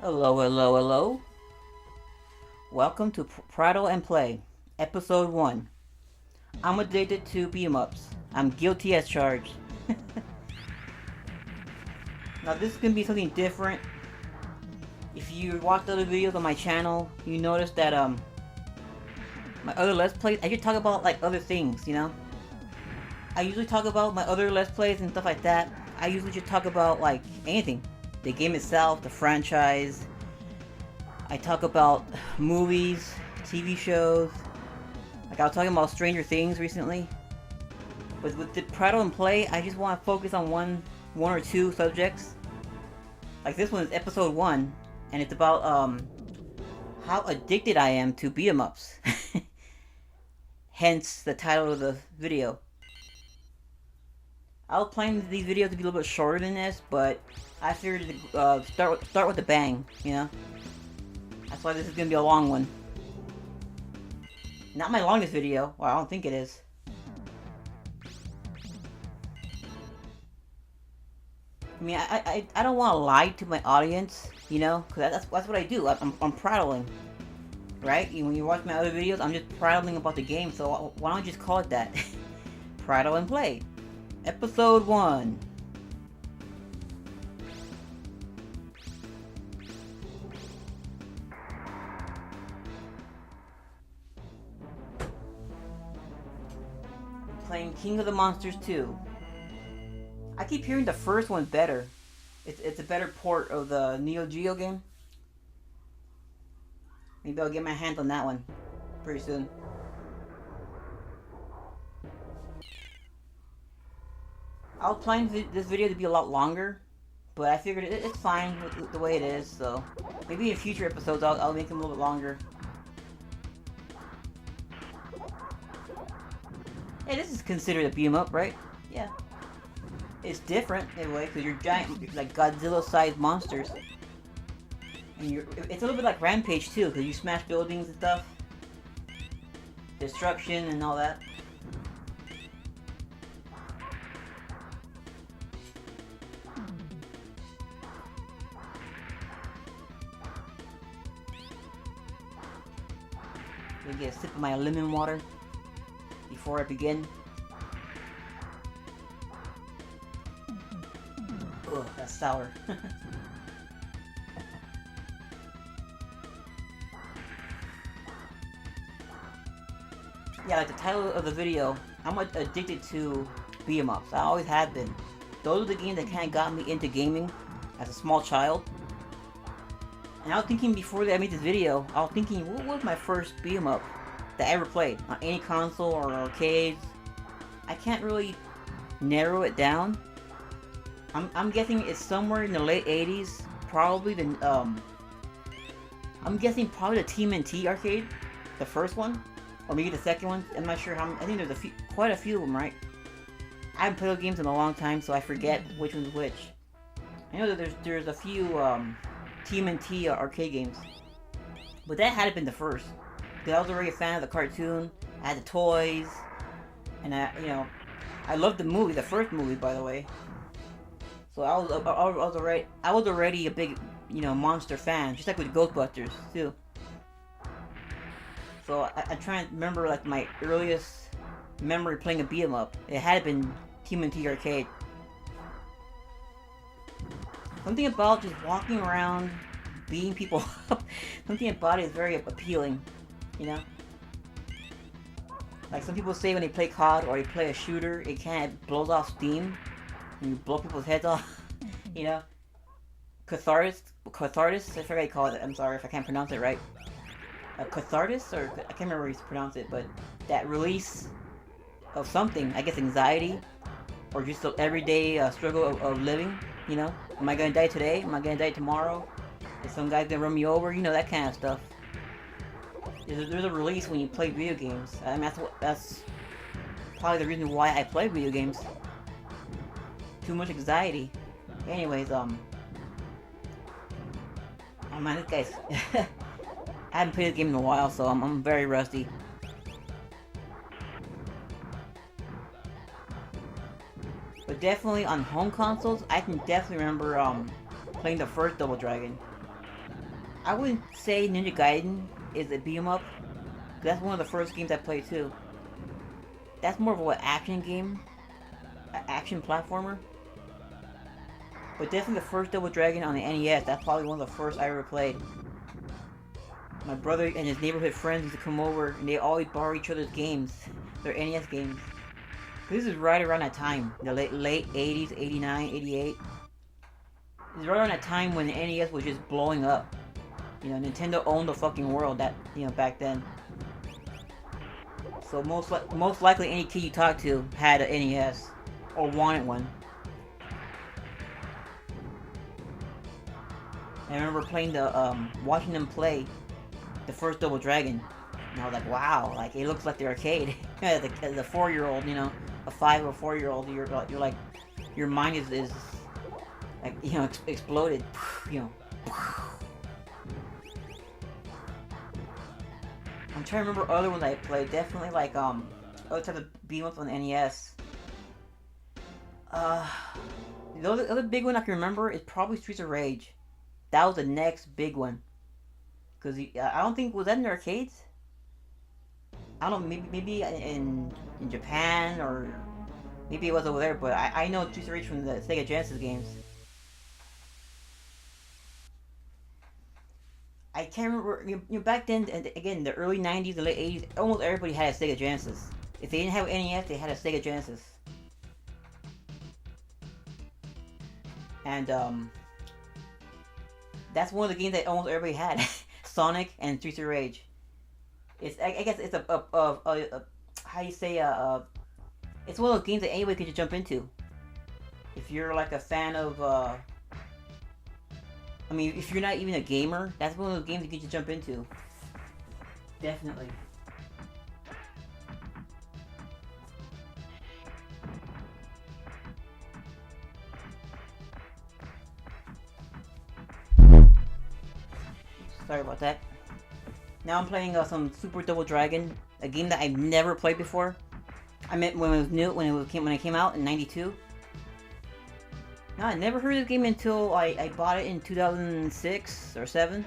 Hello, hello, hello. Welcome to Prattle and Play, Episode 1. I'm addicted to beat 'em ups. I'm guilty as charged. Now, this is gonna be something different. If you watched other videos on my channel, you notice that, my other Let's Plays, I just talk about, like, other things, you know? I usually talk about my other Let's Plays and stuff like that. I usually just talk about, like, anything. The game itself, the franchise. I talk about movies, TV shows. Like I was talking about Stranger Things recently. But with the Prattle and Play, I just want to focus on one or two subjects. Like this one is episode 1, and it's about how addicted I am to beat 'em ups. Hence the title of the video. I was planning these videos to be a little bit shorter than this, but I figured to start with a bang, you know? That's why this is gonna be a long one. Not my longest video. Well, I don't think it is. I mean, I don't want to lie to my audience, you know? Because that's what I do. I'm prattling. Right? When you watch my other videos, I'm just prattling about the game, so why don't I just call it that? Prattle and Play. Episode 1. Playing King of the Monsters 2. I keep hearing the first one's better. It's a better port of the Neo Geo game. Maybe I'll get my hands on that one pretty soon. I was planning this video to be a lot longer, but I figured it's fine with the way it is, so maybe in future episodes I'll make them a little bit longer. Hey, this is considered a beat 'em up, right? Yeah. It's different in a way because you're giant, like Godzilla-sized monsters, and it's a little bit like Rampage too, because you smash buildings and stuff, destruction and all that. Let me get a sip of my lemon water before I begin. Ugh, that's sour. Yeah, like the title of the video, I'm addicted to beat 'em ups. I always have been. Those are the games that kind of got me into gaming as a small child. And I was thinking before I made this video, I was thinking, what was my first beat 'em up that I ever played on any console or arcades? I can't really narrow it down. I'm guessing it's somewhere in the late 80s, probably I'm guessing probably the TMNT arcade, the first one, or maybe the second one. I'm not sure how. I think there's quite a few of them, right? I haven't played those games in a long time, so I forget which one's which. I know that there's a few TMNT arcade games, but that had been the first. Because I was already a fan of the cartoon. I had the toys, and I loved the movie, the first movie, by the way. So I was already a big, monster fan, just like with Ghostbusters too. So I try and remember like my earliest memory playing a beat 'em up. It had been TMNT arcade. Something about just walking around, beating people up. Something about it is very appealing, you know. Like some people say when they play COD or they play a shooter, it kind of blows off steam. And you blow people's heads off, you know? Catharsis, I forget how you call it, I'm sorry if I can't pronounce it right. Catharsis, or I can't remember how you pronounce it, but that release of something, I guess anxiety, or just the everyday struggle of living, you know? Am I gonna die today? Am I gonna die tomorrow? Is some guy's gonna run me over? You know, that kind of stuff. There's a release when you play video games. I mean, that's probably the reason why I play video games. Too much anxiety. Anyways, oh man, this guy's... I haven't played this game in a while, so I'm very rusty. But definitely on home consoles, I can definitely remember playing the first Double Dragon. I wouldn't say Ninja Gaiden is a beat 'em up. That's one of the first games I played too. That's more of an action game, an action platformer. But definitely the first Double Dragon on the NES. That's probably one of the first I ever played. My brother and his neighborhood friends used to come over, and they always borrow each other's games, their NES games. This is right around that time, the late 80s, 89, 88. It's right around that time when the NES was just blowing up. You know, Nintendo owned the fucking world back then. So most likely any kid you talk to had an NES or wanted one. And I remember watching them play the first Double Dragon, and I was like, wow, like it looks like the arcade. as a 4-year-old, you know, a 5 or 4-year-old, you're like, your mind is like, you know, exploded, you know. I'm trying to remember other ones I played. Definitely like other type of beat 'em ups on the NES. The other big one I can remember is probably Streets of Rage. That was the next big one. Cause I don't think, was that in the arcades? I don't know, maybe in Japan, or maybe it was over there. But I know Streets of Rage from the Sega Genesis games. I can't remember. You know, back then, and again, the early '90s, the late '80s, almost everybody had a Sega Genesis. If they didn't have NES, they had a Sega Genesis. And that's one of the games that almost everybody had. Sonic and Streets of Rage. I guess it's a how you say it's one of those games that anybody could just jump into. If you're like a fan of I mean, if you're not even a gamer, that's one of those games you can just jump into. Definitely. Sorry about that. Now I'm playing some Super Double Dragon, a game that I've never played before. I meant when it was new, when it came out in '92. No, I never heard of this game until I bought it in 2006 or 7.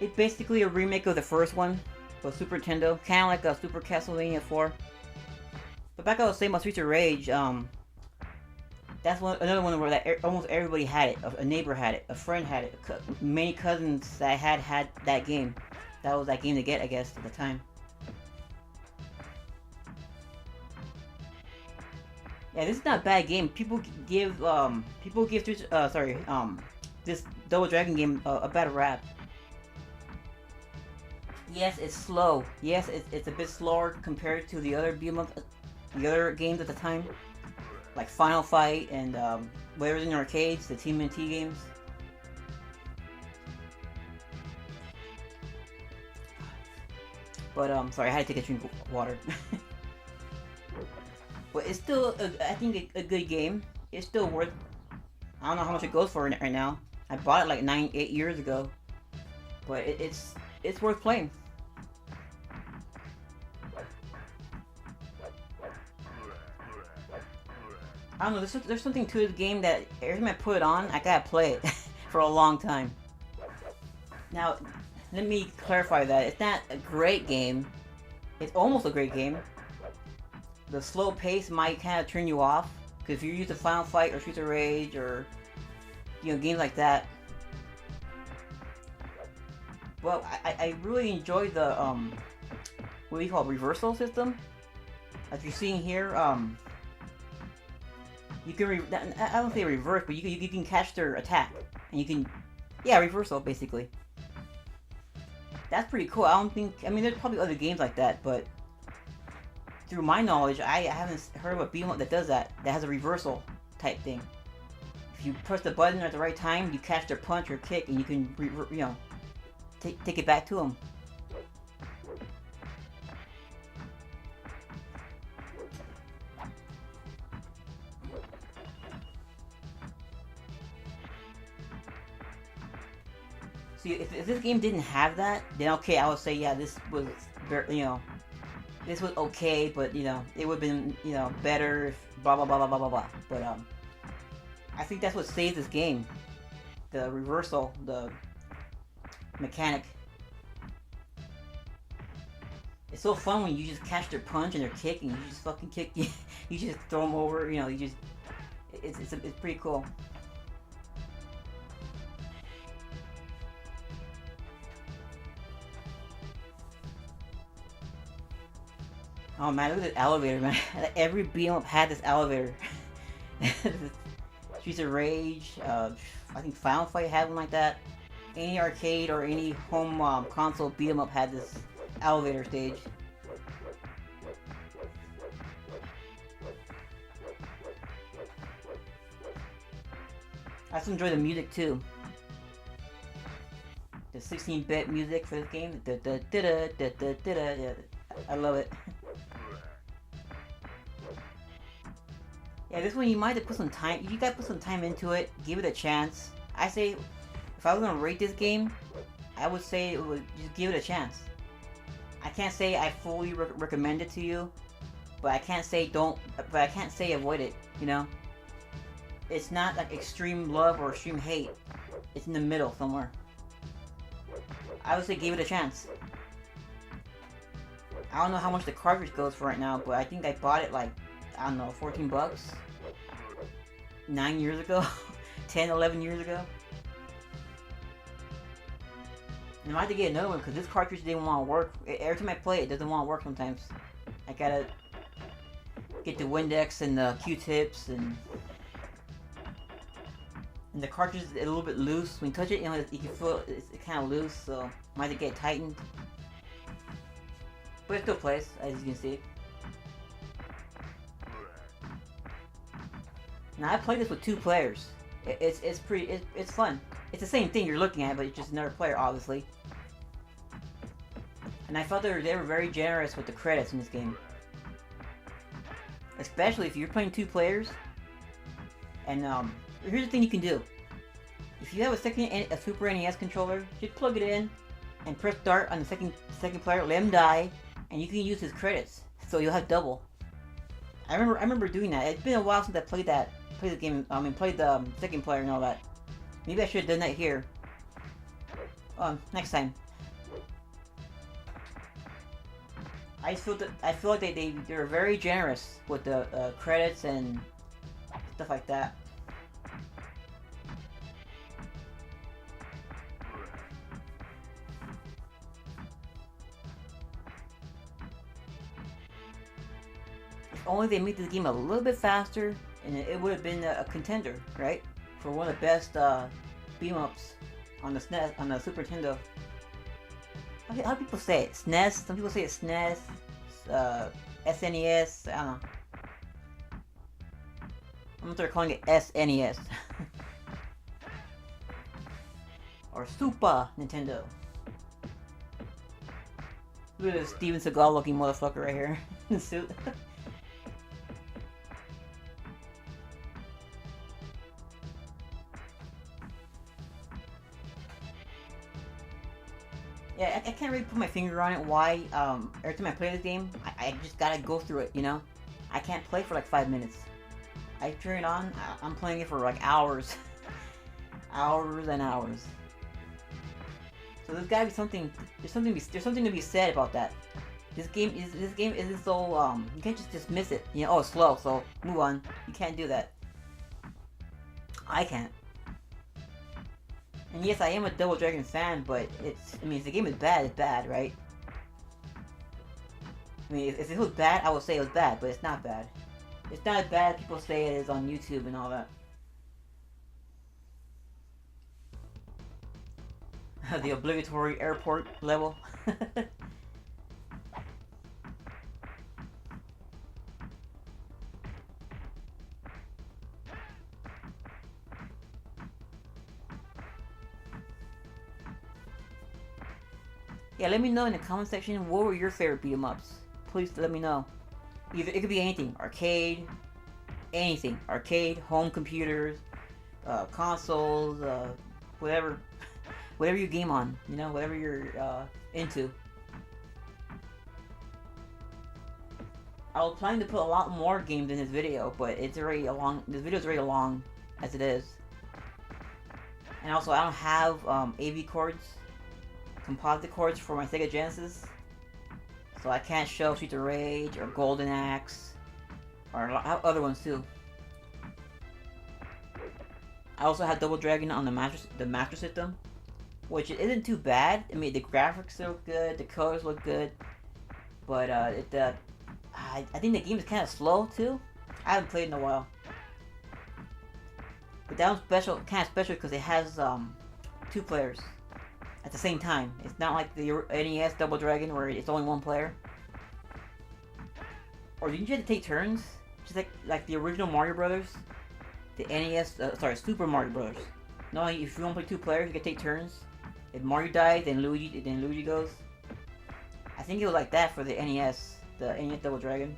It's basically a remake of the first one for Super Nintendo, kind of like a Super Castlevania 4. But back I was saying about Streets of Rage, that's another one where almost everybody had it. A neighbor had it, a friend had it, many cousins that had that game. That was that game to get, I guess, at the time. Yeah, this is not a bad game. People give this Double Dragon game a bad rap. Yes, it's slow. Yes, it's a bit slower compared to the other the other games at the time, like Final Fight and whatever's in the arcades, the TMNT games. But sorry, I had to take a drink of water. But it's still, I think, a good game. It's still worth. I don't know how much it goes for right now. I bought it like 8 years ago, but it's worth playing. I don't know. There's something to this game that every time I put it on, I gotta play it for a long time. Now, let me clarify that it's not a great game. It's almost a great game. The slow pace might kind of turn you off, because if you're used to Final Fight or Streets of Rage or, you know, games like that. Well, I really enjoy the what do you call it, reversal system. As you're seeing here, you can I don't say reverse, but you can catch their attack, and you can, yeah, reversal basically. That's pretty cool. I mean, there's probably other games like that, but through my knowledge, I haven't heard of a beat 'em up that does that. That has a reversal type thing. If you press the button at the right time, you catch their punch or kick, and you can, you know, take it back to them. See, if this game didn't have that, then okay, I would say, yeah, this was, you know, this was okay, but, you know, it would have been, you know, better if blah blah blah blah blah blah blah. But I think that's what saves this game. the reversal, the mechanic. It's so fun when you just catch their punch and their kick, and you just fucking kick. You just throw them over. You know, you just. It's pretty cool. Oh man, look at this elevator, man. Every beat 'em up had this elevator. Streets of Rage, I think Final Fight had one like that. Any arcade or any home console beat 'em up had this elevator stage. I also enjoy the music too. The 16-bit music for this game. I love it. Yeah, this one you might have to put some time. You gotta put some time into it. Give it a chance. I say, if I was gonna rate this game, I would say it would just give it a chance. I can't say I fully recommend it to you, but I can't say don't. But I can't say avoid it. You know, it's not like extreme love or extreme hate. It's in the middle somewhere. I would say give it a chance. I don't know how much the cartridge goes for right now, but I think I bought it like, I don't know, 14 bucks? 9 years ago? 10, 11 years ago? And I have to get another one because this cartridge didn't want to work. Every time I play it, it doesn't want to work sometimes. I gotta get the Windex and the Q-tips and the cartridge is a little bit loose. When you touch it, you know, you can feel it's kind of loose, so I might have to get it tightened. But it still plays, as you can see. Now I played this with 2 players. It's fun. It's the same thing you're looking at, but it's just another player, obviously. And I felt they were very generous with the credits in this game. Especially if you're playing 2 players. And here's the thing you can do. If you have a Super NES controller, just plug it in and press start on the second player, let him die, and you can use his credits. So you'll have double. I remember doing that. It's been a while since I played the game. Played the second player and all that. Maybe I should have done that here. Next time. I feel like they were very generous with the credits and stuff like that. If only they made this game a little bit faster, and it would have been a contender, right? For one of the best beam-ups on the SNES, on the Super Nintendo. How do people say it? SNES? Some people say it's SNES, SNES, I don't know. I'm gonna start calling it SNES. Or Super Nintendo. Look at this Steven Seagal looking motherfucker right here in the suit. Yeah, I can't really put my finger on it why, every time I play this game, I just gotta go through it, you know? I can't play for like 5 minutes. I turn it on, I'm playing it for like hours. Hours and hours. So there's gotta be something, there's something to be said about that. This game isn't so, you can't just dismiss it. You know, oh, it's slow, so move on. You can't do that. I can't. And yes, I am a Double Dragon fan, but if the game is bad, it's bad, right? I mean, if it was bad, I would say it was bad, but it's not bad. It's not as bad as people say it is on YouTube and all that. The obligatory airport level. Yeah, let me know in the comment section what were your favorite beat 'em ups. Please let me know. Either it could be anything, arcade, anything, arcade, home computers, consoles, whatever, whatever you game on, you know, whatever you're into. I was planning to put a lot more games in this video, but it's already long. This video is already long as it is. And also, I don't have AV cords, composite cords for my Sega Genesis, so I can't show Streets of Rage or Golden Axe, or I have other ones too. I also have Double Dragon on the Master System, which isn't too bad. I mean, the graphics look good, the colors look good, but I think the game is kind of slow too. I haven't played in a while. But that one's kind of special because it has 2 players at the same time. It's not like the NES Double Dragon where it's only 1 player. Or didn't you have to take turns? Just like the original Mario Brothers, the NES, Super Mario Brothers. No, if you want to play 2 players, you can take turns. If Mario dies, then Luigi goes. I think it was like that for the NES Double Dragon.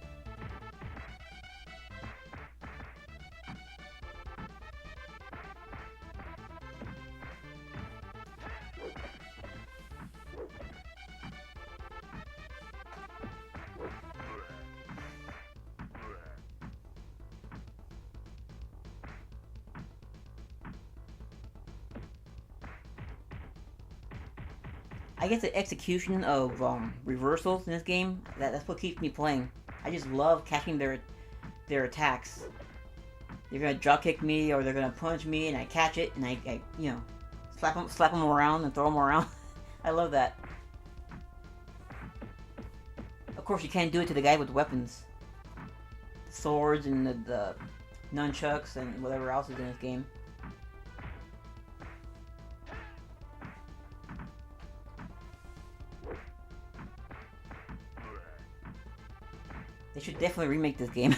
I guess the execution of reversals in this game, that's what keeps me playing. I just love catching their attacks. They're gonna drop kick me or they're gonna punch me, and I catch it and I you know, slap them around and throw them around. I love that. Of course, you can't do it to the guy with the weapons, the swords and the nunchucks and whatever else is in this game. They should definitely remake this game.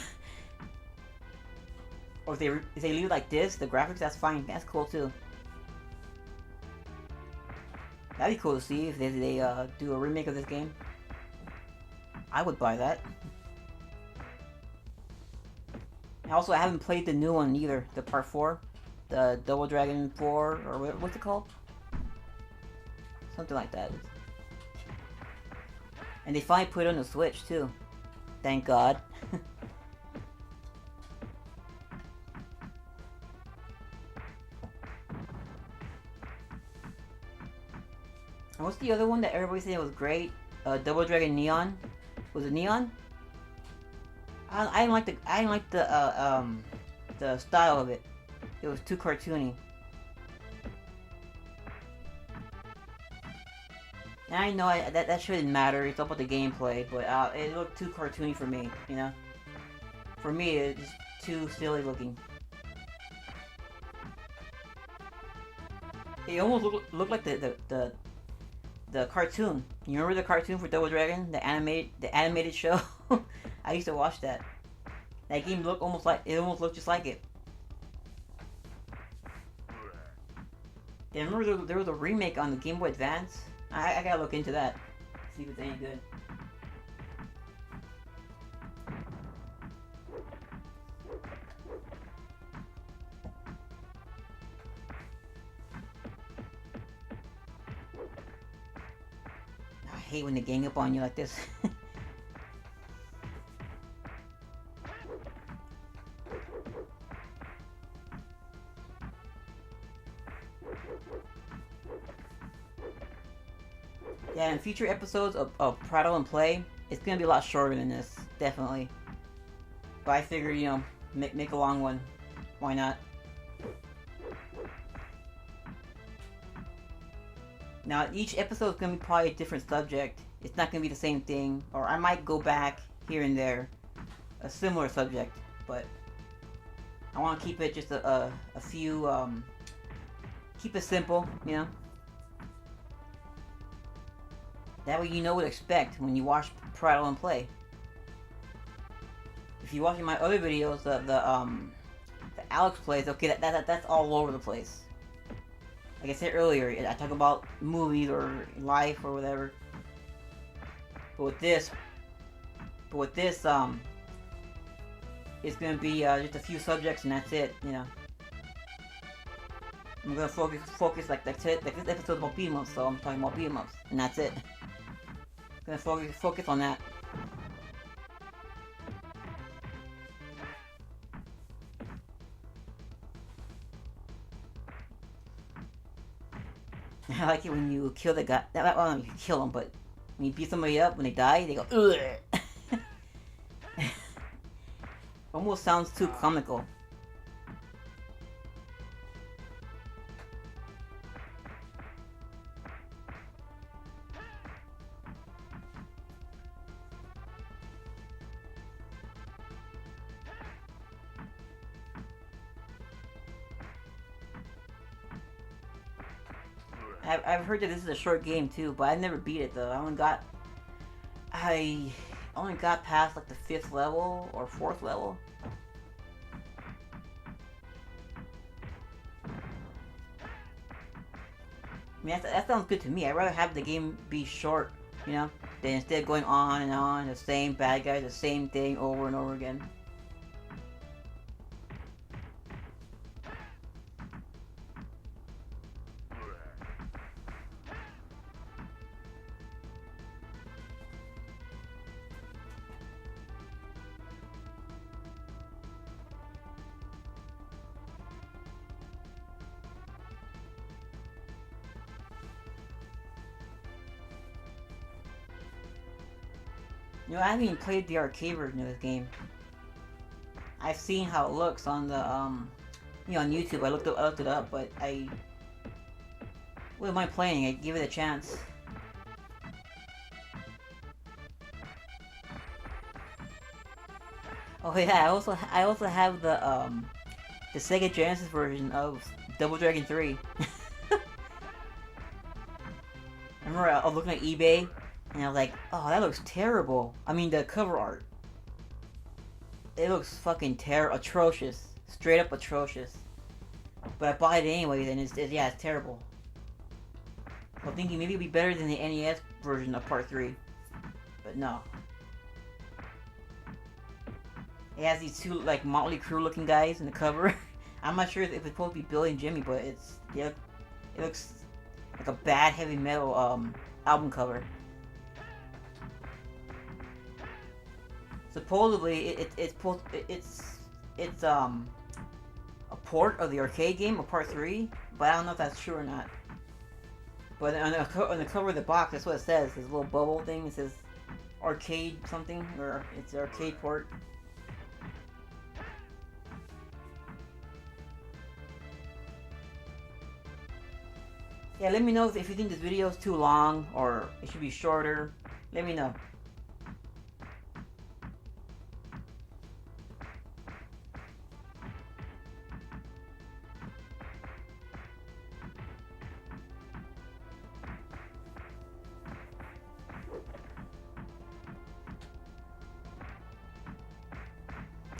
Or if they leave it like this, the graphics, that's fine. That's cool too. That'd be cool to see if they do a remake of this game. I would buy that. And also, I haven't played the new one either, the Part 4. The Double Dragon 4, or what's it called? Something like that. And they finally put it on the Switch too. Thank God. And what's the other one that everybody said was great? Double Dragon Neon. Was it Neon? I didn't like the style of it. It was too cartoony. And I know that shouldn't matter. It's all about the gameplay, but it looked too cartoony for me. You know, for me it's just too silly looking. It almost looked like the cartoon. You remember the cartoon for Double Dragon, the animated show? I used to watch that. That game almost looked just like it. Yeah, remember there was a remake on the Game Boy Advance? I gotta look into that. See if it's any good. I hate when they gang up on you like this. Yeah, in future episodes of Prattle and Play, it's gonna be a lot shorter than this, definitely. But I figured, you know, make a long one. Why not? Now, each episode is gonna be probably a different subject. It's not gonna be the same thing, or I might go back here and there, a similar subject, but I want to keep it just a few, keep it simple, you know? That way you know what to expect when you watch Prattle and Play. If you're watching my other videos, the Alex Plays, okay, that's all over the place. Like I said earlier, I talk about movies or life or whatever. But with this, it's gonna be just a few subjects and that's it, you know. I'm gonna focus like this episode's about beat 'em ups, so I'm talking about beat 'em ups, and that's it. I'm gonna focus on that. I like it when you kill the guy. Well, you kill them, but when you beat somebody up, when they die, they go ugh. Almost sounds too comical. I've heard that this is a short game too, but I never beat it though. I only got past like the 5th level or 4th level. I mean, that sounds good to me. I'd rather have the game be short, you know, than instead of going on and on, the same bad guys, the same thing over and over again. You know, I haven't even played the arcade version of this game. I've seen how it looks on the, you know, on YouTube. I looked it up, but I wouldn't mind playing it. Give it a chance. Oh yeah, I also have the Sega Genesis version of Double Dragon 3. I remember I was looking at eBay, and I was like, oh, that looks terrible. I mean, the cover art. It looks fucking atrocious. Straight up atrocious. But I bought it anyways, and yeah, it's terrible. I'm thinking maybe it'd be better than the NES version of Part 3. But no. It has these two, like, Motley Crue looking guys in the cover. I'm not sure if it's supposed to be Billy and Jimmy, but yeah, it looks like a bad heavy metal album cover. Supposedly, it's a port of the arcade game of Part 3, but I don't know if that's true or not. But on the cover of the box, that's what it says. This little bubble thing. It says arcade something, or it's arcade port. Yeah, let me know if you think this video is too long or it should be shorter. Let me know.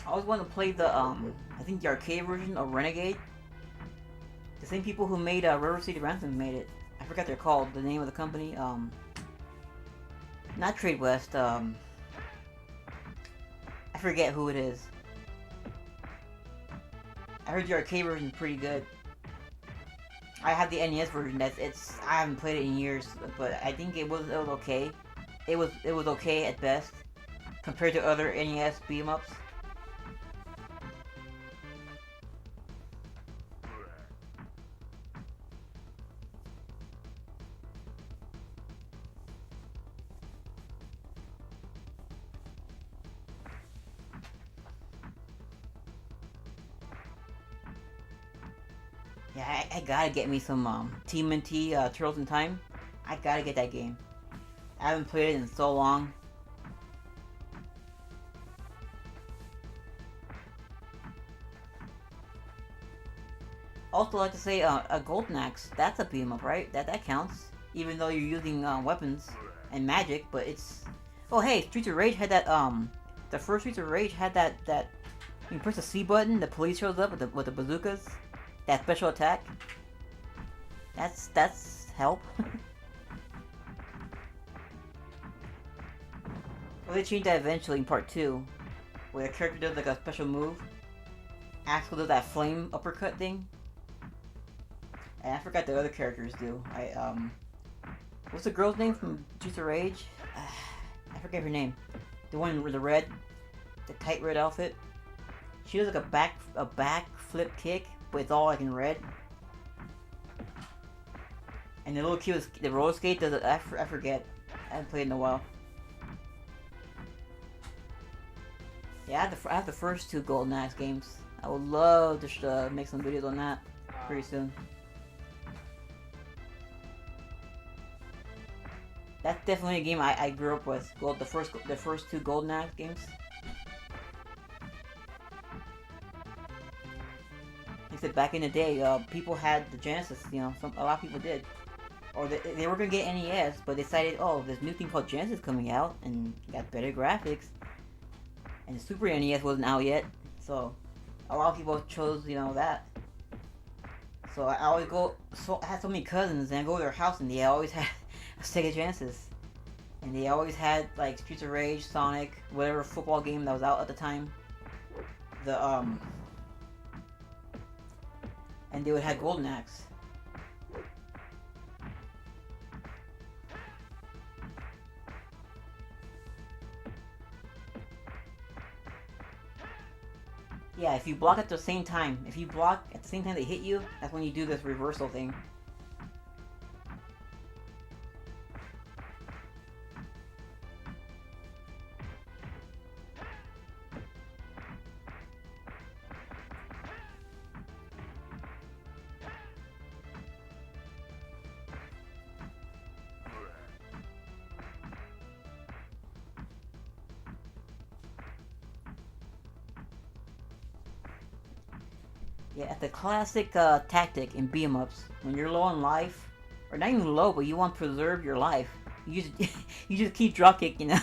I always want to play the I think the arcade version of Renegade. The same people who made River City Ransom made it. I forgot they're called. The name of the company. Not Trade West. I forget who it is. I heard the arcade version is pretty good. I have the NES version. I haven't played it in years, but I think it was okay. It was okay at best compared to other NES beat 'em ups. Yeah, I gotta get me some TMNT Turtles in Time. I gotta get that game. I haven't played it in so long. Also, like to say, a Golden Axe. That's a beat 'em up, right? That counts, even though you're using weapons and magic. But it's oh hey, Streets of Rage had that the first Streets of Rage had that you press the C button, the police shows up with the bazookas. That special attack. That's help. Well, they changed that eventually in Part 2, where the character does like a special move. Axel does that flame uppercut thing. And I forgot the other characters do. What's the girl's name from Streets of Rage? I forget her name. The one with the red, the tight red outfit. She does like a back flip kick, but it's all like in red. And the little kid was the roller skate. Does it? I forget. I haven't played in a while. Yeah, I have the first 2 Golden Axe games. I would love to make some videos on that pretty soon. That's definitely a game I grew up with. The first 2 Golden Axe games. Like I said, back in the day, people had the Genesis. You know, a lot of people did. Or they were gonna get NES, but decided, oh, this new thing called Genesis coming out, and got better graphics. And the Super NES wasn't out yet, so a lot of people chose, you know, that. So I always go. So I had so many cousins, and I go to their house, and they always had a Sega Genesis, and they always had like Streets of Rage, Sonic, whatever football game that was out at the time. And they would have Golden Axe. Yeah, if you block at the same time, they hit you, that's when you do this reversal thing. Yeah, the classic tactic in beat 'em ups. When you're low on life, or not even low, but you want to preserve your life, you just you just keep drop kick, you know.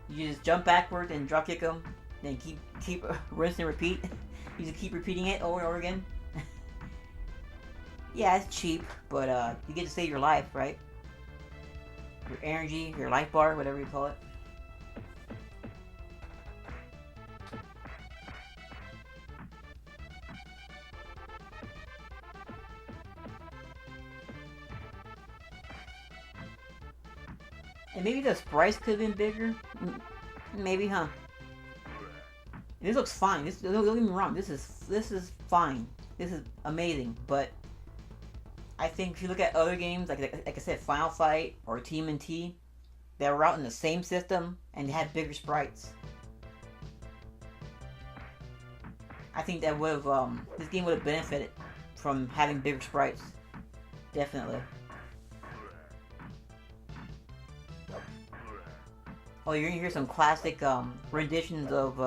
You just jump backward and drop kick them, then keep rinse and repeat. You just keep repeating it over and over again. Yeah, it's cheap, but you get to save your life, right? Your energy, your life bar, whatever you call it. And maybe the sprites could have been bigger. Maybe, huh? This looks fine. Don't get me wrong. This is fine. This is amazing. But I think if you look at other games, like I said, Final Fight or TMNT, that were out in the same system and they had bigger sprites. I think that would have this game would have benefited from having bigger sprites. Definitely. Oh, you're gonna hear some classic renditions of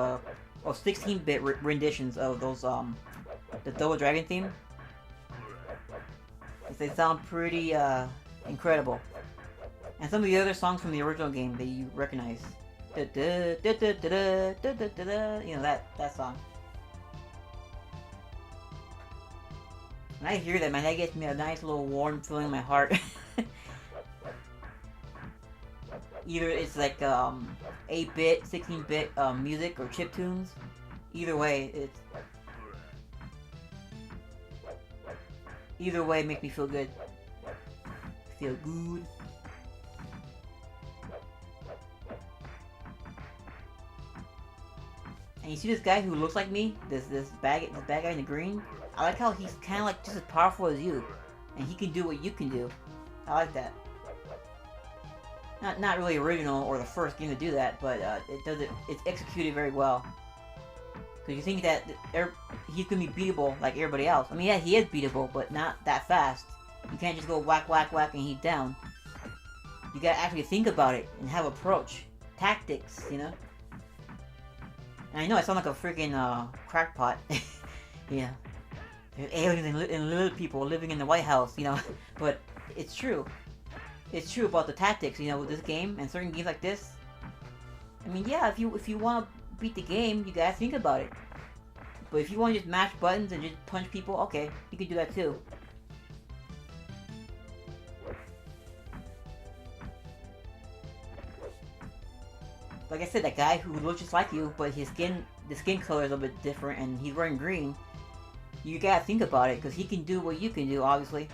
16-bit renditions of those the Double Dragon theme. They sound pretty incredible. And some of the other songs from the original game that you recognize. You know that song. When I hear that, man, that gets me a nice little warm feeling in my heart. Either it's like 8-bit, 16-bit music or chiptunes. Either way, it makes me feel good. Feel good. And you see this guy who looks like me, this bad guy in the green. I like how he's kind of like just as powerful as you, and he can do what you can do. I like that. Not really original or the first game to do that, but it's executed very well. Because you think that he's gonna be beatable like everybody else. I mean, yeah, he is beatable, but not that fast. You can't just go whack, whack, whack, and he's down. You gotta actually think about it and have approach, tactics, you know. And I know I sound like a freaking crackpot. Yeah, there's aliens and little people living in the White House, you know. But it's true. It's true about the tactics, you know, with this game and certain games like this. I mean, yeah, if you want to beat the game, you gotta think about it. But if you want to just mash buttons and just punch people, okay, you can do that too. Like I said, that guy who looks just like you, but the skin color is a little bit different, and he's wearing green. You gotta think about it, because he can do what you can do, obviously.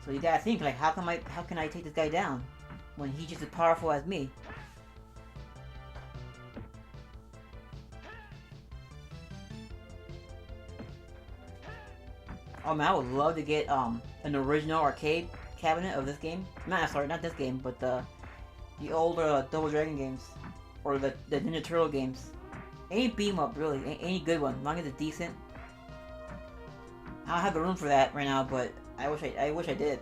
So you gotta think, like, how can I take this guy down when he's just as powerful as me? Oh man, I would love to get an original arcade cabinet of this game. Sorry, not this game, but the older Double Dragon games, or the Ninja Turtle games. Any beam up really, any good one, as long as it's decent. I don't have the room for that right now, but I wish I did.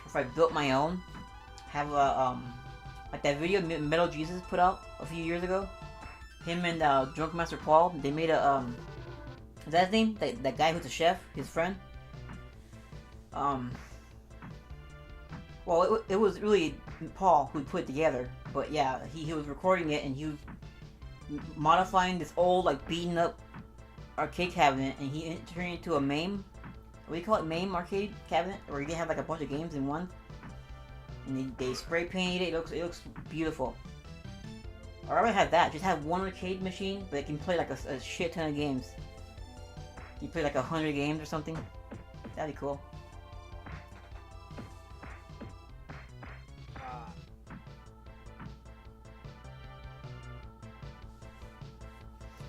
If I built my own, have a like that video Metal Jesus put out a few years ago. Him and Drunk Master Paul, they made a is that his name? That guy who's a chef, his friend. Well, it was really Paul who put it together, but yeah, he was recording it and he was modifying this old like beaten up arcade cabinet, and he turned it into a MAME. What do you call it? MAME arcade cabinet, where you can have like a bunch of games in one. And they spray painted it. It looks beautiful. Or I would have that. Just have one arcade machine, but it can play like a shit ton of games. You play like 100 games or something. That'd be cool.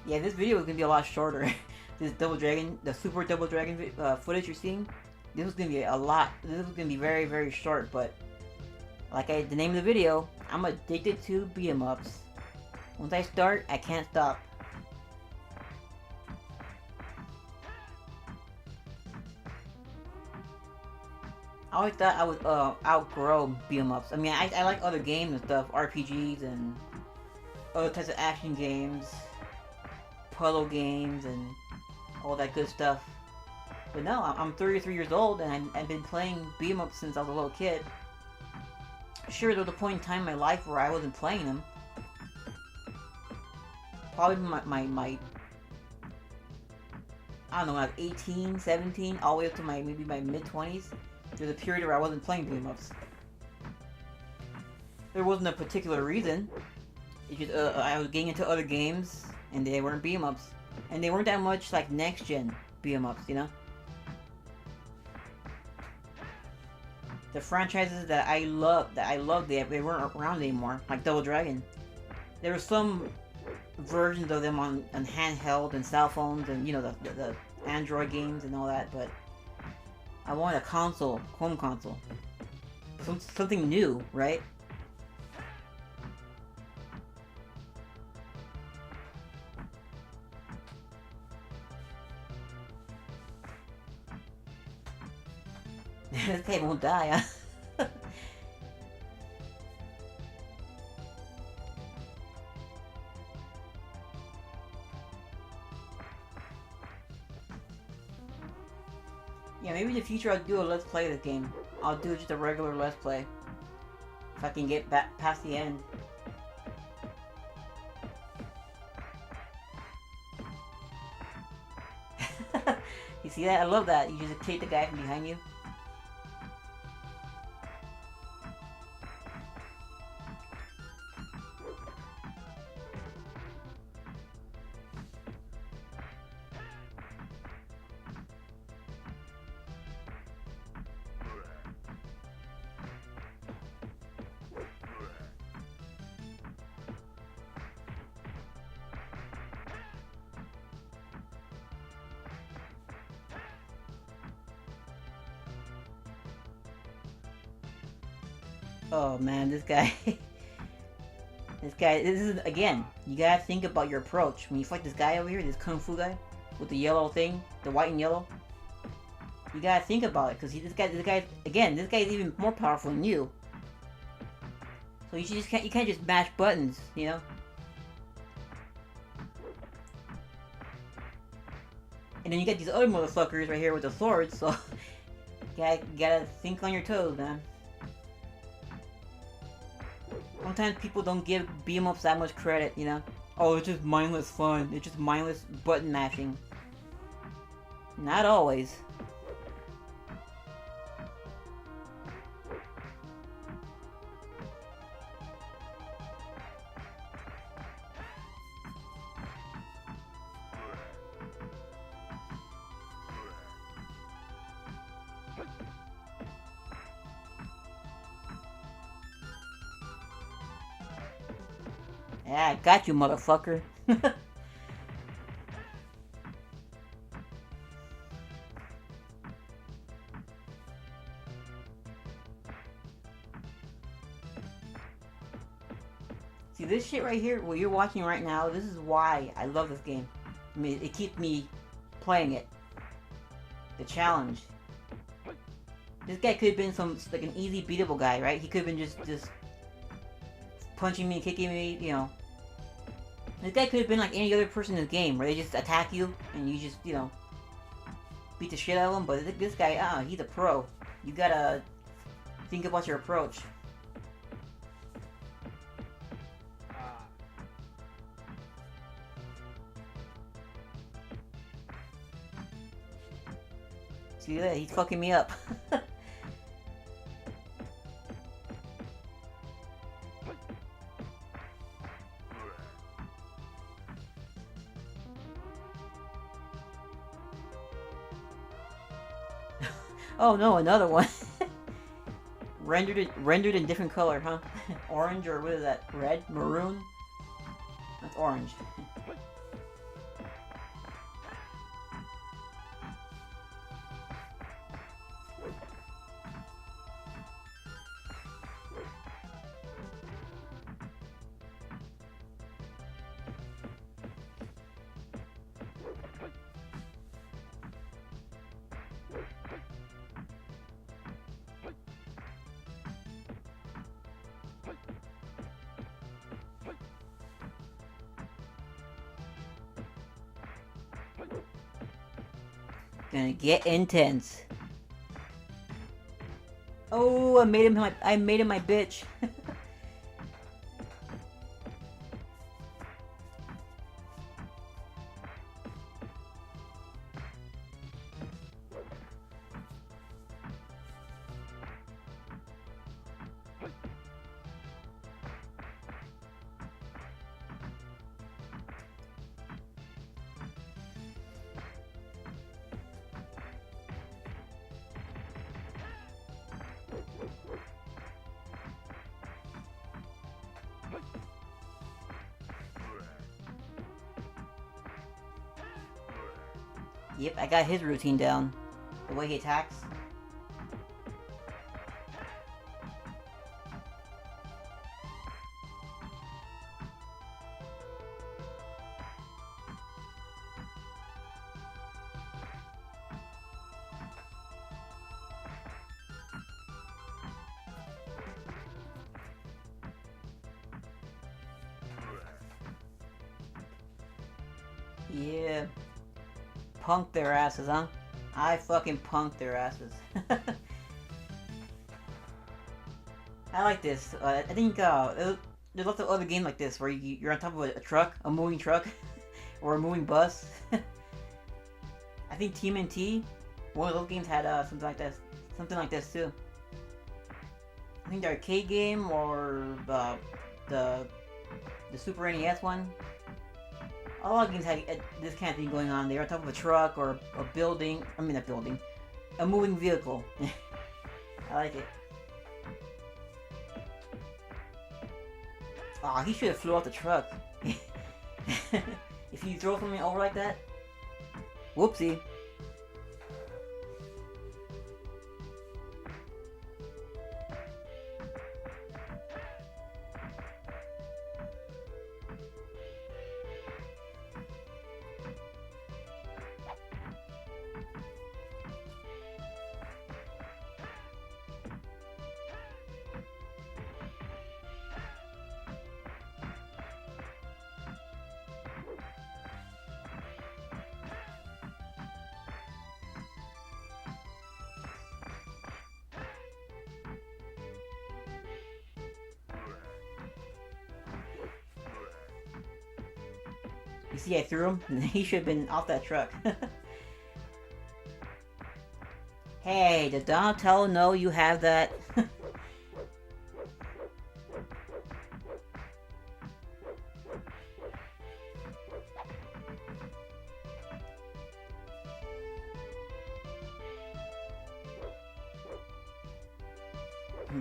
Yeah, this video is gonna be a lot shorter. This Double Dragon, the Super Double Dragon footage you're seeing, this was gonna be a lot. This was gonna be very, very short, but like the name of the video, I'm addicted to beat 'em ups. Once I start, I can't stop. I always thought I would outgrow beat 'em ups. I mean, I like other games and stuff, RPGs and other types of action games, puzzle games, and all that good stuff. But no, I'm 33 years old, and I've been playing beat 'em ups since I was a little kid. Sure, there was a point in time in my life where I wasn't playing them. Probably my I don't know, when I was 18, 17, all the way up to maybe my mid-20s. There's a period where I wasn't playing beat 'em ups. There wasn't a particular reason. It just, I was getting into other games, and they weren't beat 'em ups. And they weren't that much like next-gen beat 'em ups, you know? The franchises that I loved, they weren't around anymore, like Double Dragon. There were some versions of them on handheld and cell phones, and you know, the Android games and all that, but I wanted a console, home console. Something new, right? This guy won't die, huh? Yeah, maybe in the future I'll do a Let's Play of this game. I'll do just a regular Let's Play. If I can get back past the end. You see that? I love that. You just take the guy from behind you. Oh man, this guy. This is, again, you gotta think about your approach. When you fight this guy over here, this Kung Fu guy, with the yellow thing, the white and yellow, you gotta think about it, because this guy's even more powerful than you. So you can't just mash buttons, you know? And then you got these other motherfuckers right here with the swords, so you gotta think on your toes, man. Sometimes people don't give beat 'em ups that much credit, you know? Oh, it's just mindless fun. It's just mindless button mashing. Not always. Yeah, I got you, motherfucker. See, this shit right here, what you're watching right now, this is why I love this game. I mean, it keeps me playing it. The challenge. This guy could have been like an easy beatable guy, right? He could have been just punching me, kicking me, you know. This guy could have been like any other person in the game, where they just attack you, and you just, you know, beat the shit out of him. But this guy, he's a pro. You gotta think about your approach. See that? He's fucking me up. Oh no, another one. rendered in different color, huh? Orange, or what is that? Red? Maroon? That's orange. Gonna get intense. Oh, I made him my bitch. Yep, I got his routine down. The way he attacks. Yeah. Punked their asses, huh? I fucking punked their asses. I like this. I think there's lots of other games like this where you're on top of a truck, a moving truck, or a moving bus. I think Team NT, one of those games had something like this too. I think the arcade game or the Super NES one. A lot of games had this kind of thing going on. They were on top of a truck or a building. I mean, a building. A moving vehicle. I like it. Aw, he should have flew off the truck. If you throw something over like that. Whoopsie. You see, I threw him. He should have been off that truck. Hey, did Donatello know you have that?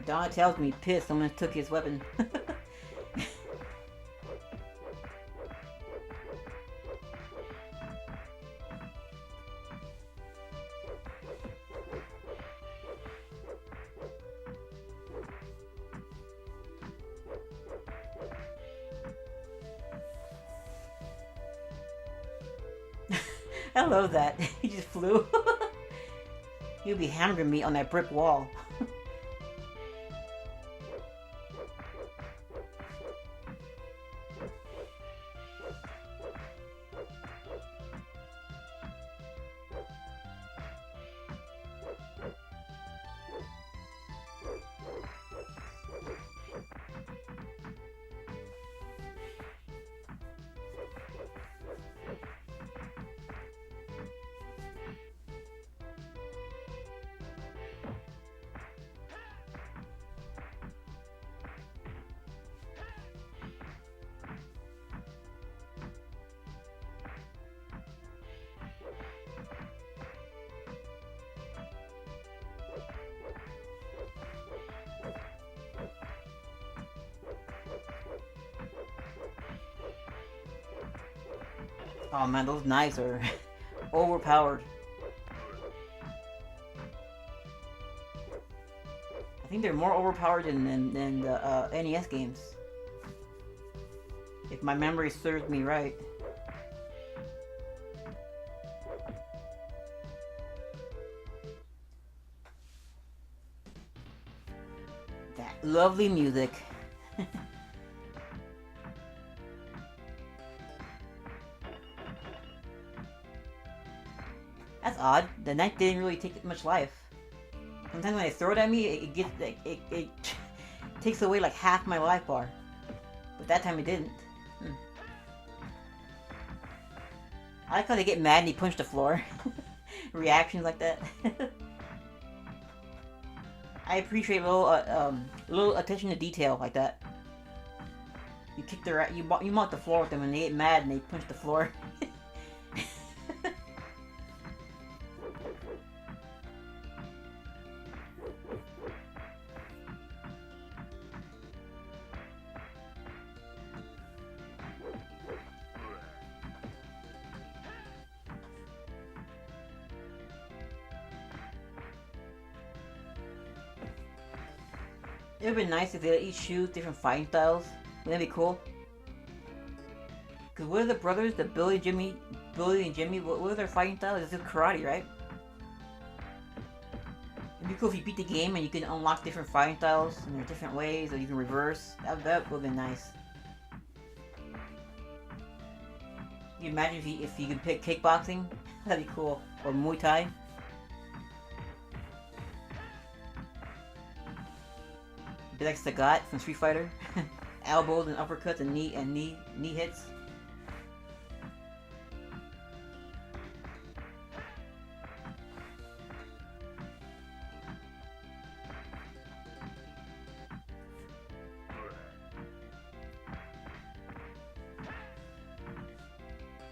Donatello's gonna be pissed. Someone took his weapon. I love that. He just flew. He'll be hammering me on that brick wall. Oh man, those knives are overpowered. I think they're more overpowered than the NES games. If my memory serves me right. That lovely music. That's odd. The knife didn't really take much life. Sometimes when I throw it at me, it gets like it takes away like half my life bar. But that time it didn't. I like how they get mad and they punch the floor. Reactions like that. I appreciate little attention to detail like that. You kick their you mount the floor with them and they get mad and they punch the floor. It would be nice if they let you choose different fighting styles. Wouldn't that be cool? Cause what are the brothers, the Billy and Jimmy, what are their fighting styles? It's just karate, right? It'd be cool if you beat the game and you can unlock different fighting styles and there's different ways, or you can reverse. That would be nice. Can you imagine if you could pick kickboxing? That'd be cool. Or Muay Thai. Be like Sagat from Street Fighter. Elbows and uppercuts and knee hits.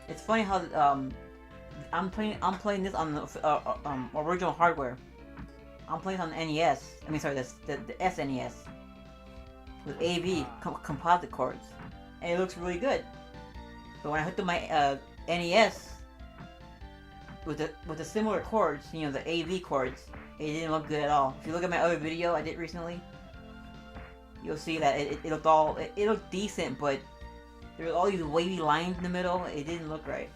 It's funny how I'm playing this on the original hardware. I'm playing on the NES. I mean, sorry, the SNES with AV composite cords, and it looks really good. But when I hooked up my NES with the similar cords, you know, the AV cords, it didn't look good at all. If you look at my other video I did recently, you'll see that it looked decent, but there were all these wavy lines in the middle. It didn't look right.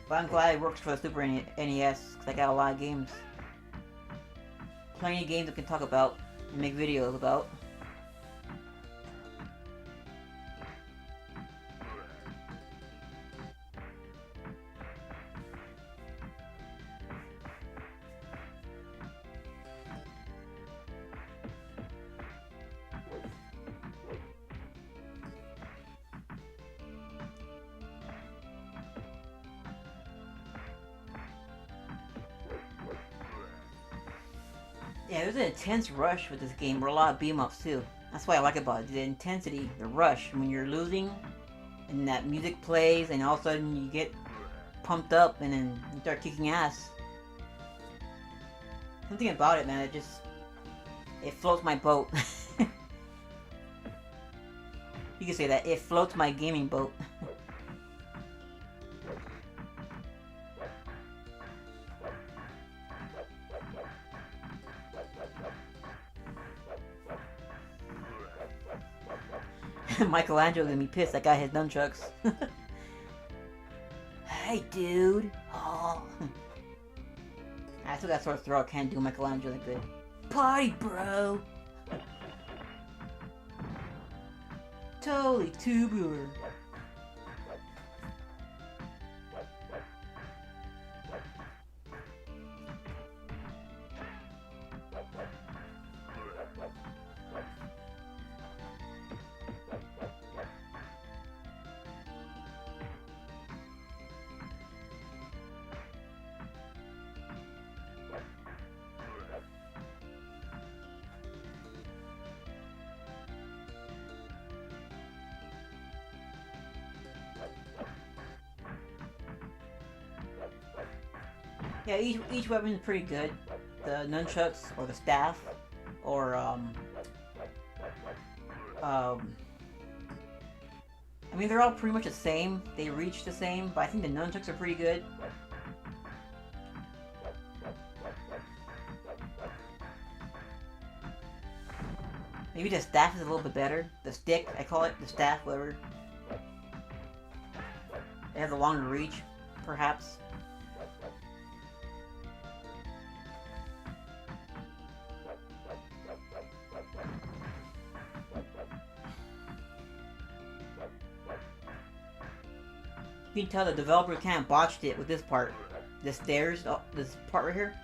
But I'm glad it works for the Super NES, because I got a lot of games. Plenty of games I can talk about and make videos about. Yeah, there's an intense rush with this game, or a lot of beam-ups too. That's what I like about it, the intensity, the rush. When you're losing, and that music plays, and all of a sudden you get pumped up, and then you start kicking ass. Something about it, man, it floats my boat. You can say that, it floats my gaming boat. Michelangelo's gonna be pissed. That guy has nunchucks. Hi, dude. Oh. I still got sore throat. Can't do Michelangelo good. Party, bro. Totally tubular. Yeah, each weapon is pretty good. The nunchucks, or the staff, or I mean, they're all pretty much the same. They reach the same, but I think the nunchucks are pretty good. Maybe the staff is a little bit better. The stick, I call it, the staff, whatever. It has a longer reach, perhaps. You can tell the developer kind of botched it with this part. The stairs, oh, this part right here.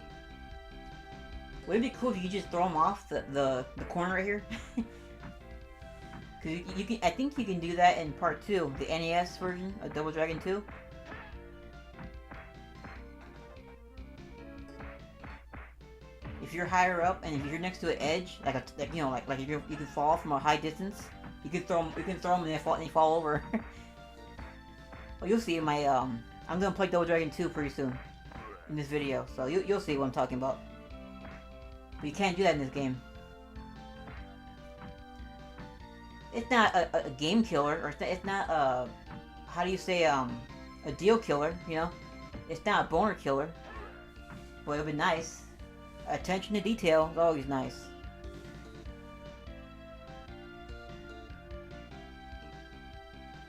Wouldn't it be cool if you could just throw them off the corner right here? Cause you can, I think you can do that in part 2, the NES version of Double Dragon 2. If you're higher up and if you're next to an edge, like you know, like you can fall from a high distance, you can throw them and they fall over. Well, you'll see in my I'm gonna play Double Dragon 2 pretty soon in this video, so you'll see what I'm talking about. But you can't do that in this game. It's not a game killer, or it's not how do you say a deal killer, you know? It's not a boner killer. But it'd be nice. Attention to detail is always nice.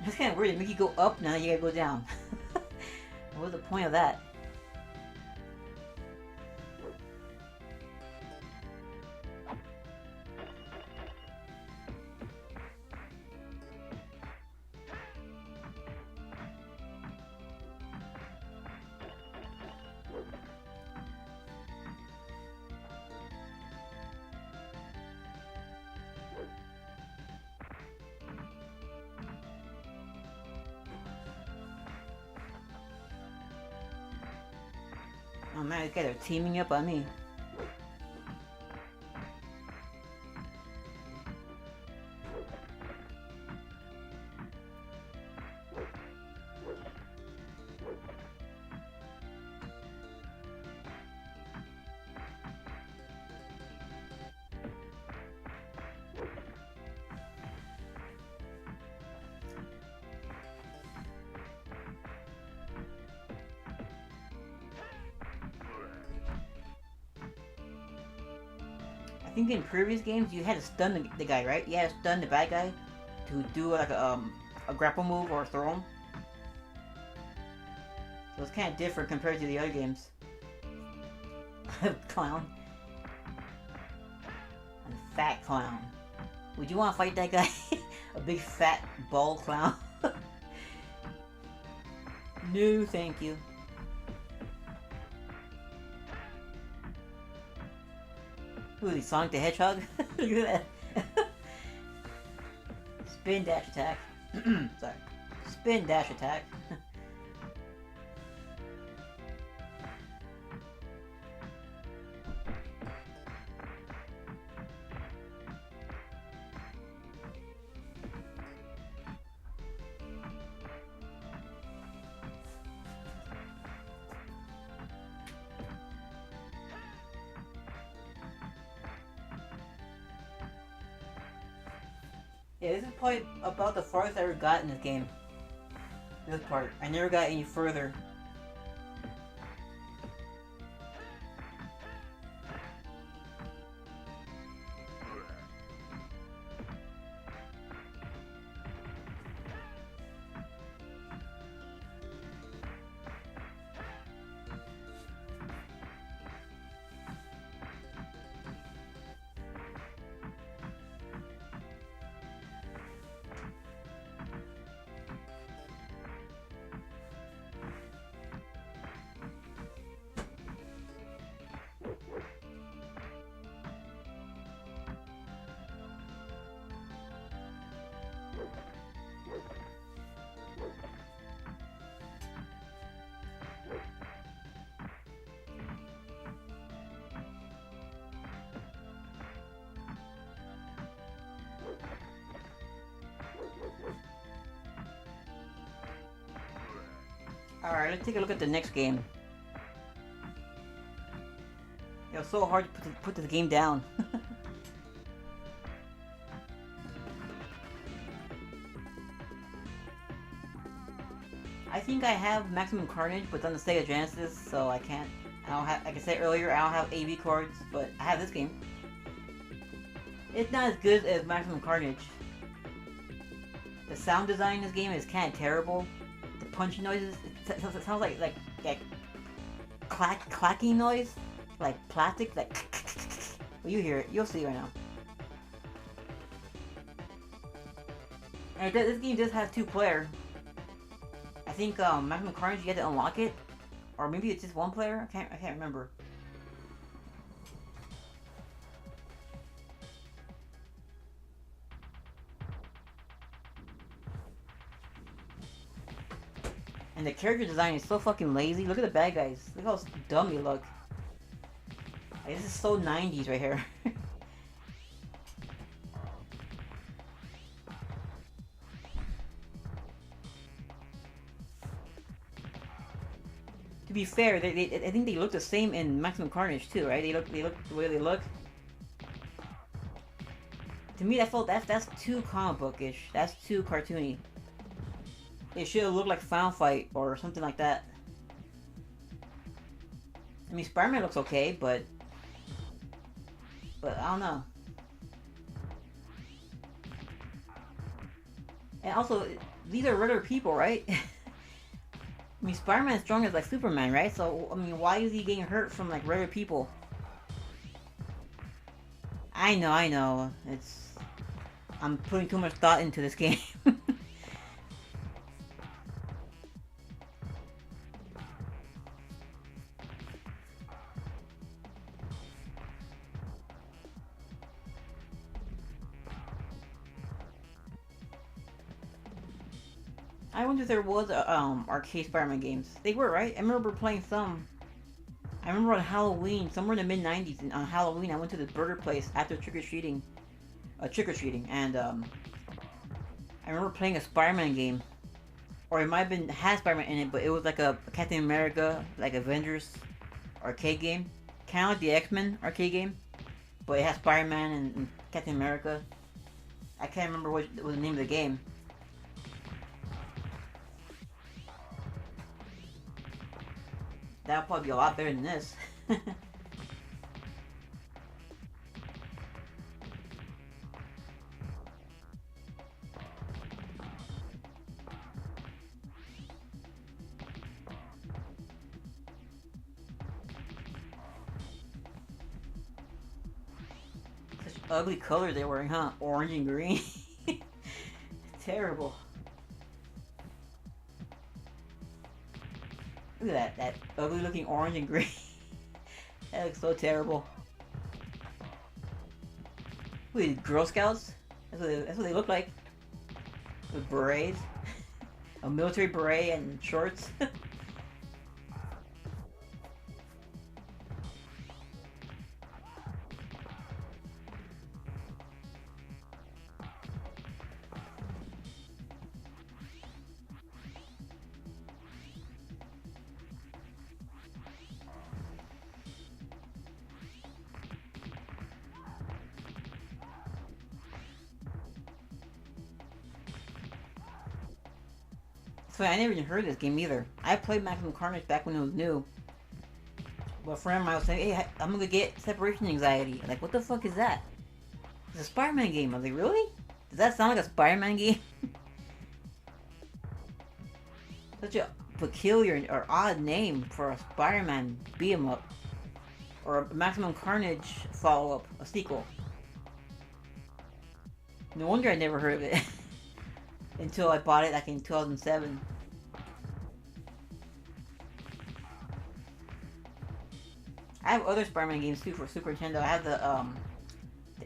That's kind of weird. They make you go up, now you gotta go down. What was the point of that? Oh man, these guys are teaming up on me. I think in previous games you had to stun the guy, right? You had to stun the bad guy to do like a grapple move or throw him. So it's kind of different compared to the other games. Clown. A fat clown. Would you want to fight that guy? A big fat bald clown? No, thank you. Ooh, the Sonic the Hedgehog? Look at that. Spin dash attack. Sorry. Spin dash attack. Yeah, this is probably about the farthest I ever got in this game. This part. I never got any further. Alright, let's take a look at the next game. It was so hard to put this game down. I think I have Maximum Carnage, but it's on the Sega Genesis, so I can't. I don't have, like I said earlier, I don't have AV cards, but I have this game. It's not as good as Maximum Carnage. The sound design in this game is kind of terrible. The punchy noises, it sounds like clacking noise, like plastic, like. Well, you hear it, you'll see right now. And this game just has 2-player. I think Maximum Carnage you get to unlock it, or maybe it's just 1 player. I can't remember. And the character design is so fucking lazy. Look at the bad guys. Look how dumb they look. Like, this is so 90s right here. To be fair, I think they look the same in Maximum Carnage too, right? They look the way they look. To me, that's too comic bookish. That's too cartoony. It should have looked like Final Fight or something like that. I mean, Spider-Man looks okay, but I don't know. And also, these are regular people, right? I mean, Spider-Man's strong as like Superman, right? So, I mean, why is he getting hurt from like regular people? I know. I'm putting too much thought into this game. I wonder if there was arcade Spider-Man games. They were, right? I remember playing some. I remember on Halloween, somewhere in the mid-90s, on Halloween, I went to this burger place after trick-or-treating, and I remember playing a Spider-Man game, or it might have been had Spider-Man in it, but it was like a Captain America, like Avengers arcade game, kind of like the X-Men arcade game, but it has Spider-Man and Captain America. I can't remember what was the name of the game. That'll probably be a lot better than this. Such ugly color they're wearing, huh? Orange and green. Terrible. Look at that ugly looking orange and green. That looks so terrible. Wait, Girl Scouts? That's what they look like. With berets. A military beret and shorts. So I never even heard of this game either. I played Maximum Carnage back when it was new. But a friend of mine was saying, hey, I'm gonna get separation anxiety. I'm like, what the fuck is that? It's a Spider-Man game. I was like, really? Does that sound like a Spider-Man game? Such a peculiar or odd name for a Spider-Man beat-em-up. Or a Maximum Carnage follow-up, a sequel. No wonder I never heard of it. Until I bought it like in 2007. I have other Spider-Man games too for Super Nintendo. I have the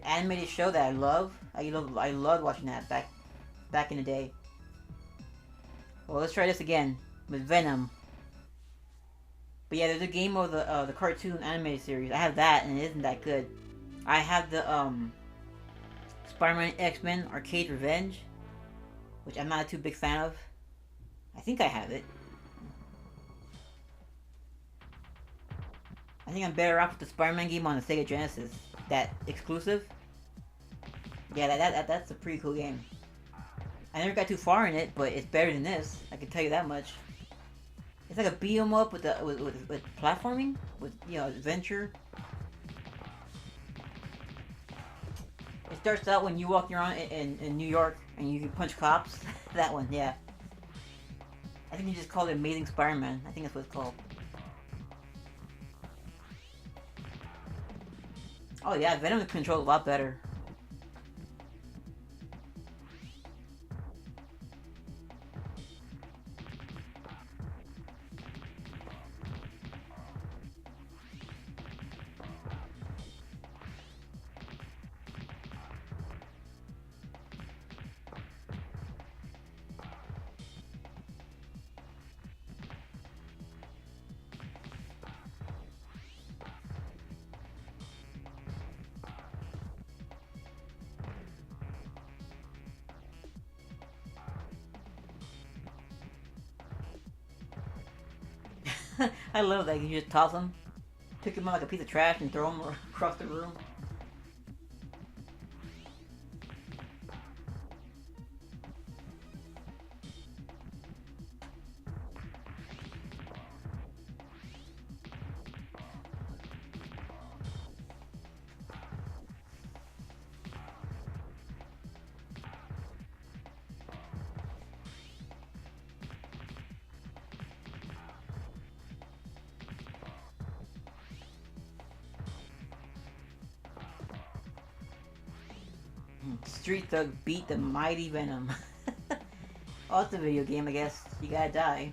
animated show that I love. I loved watching that back in the day. Well, let's try this again with Venom. But yeah, there's a game of the cartoon animated series. I have that, and it isn't that good. I have the Spider-Man X-Men Arcade Revenge, which I'm not a too big fan of. I think I have it. think I'm better off with the Spider-Man game on the Sega Genesis. That exclusive. Yeah, that's a pretty cool game. I never got too far in it, but it's better than this. I can tell you that much. It's like a beat 'em up with platforming, with adventure. It starts out when you walk around in New York and you can punch cops. That one, yeah. I think you just called it Amazing Spider-Man. I think that's what it's called. Oh yeah, Venom controls a lot better. I love that. You just toss them, pick them up like a piece of trash, and throw them across the room. Street Thug beat the mighty Venom. Oh, it's a video game, I guess. You gotta die.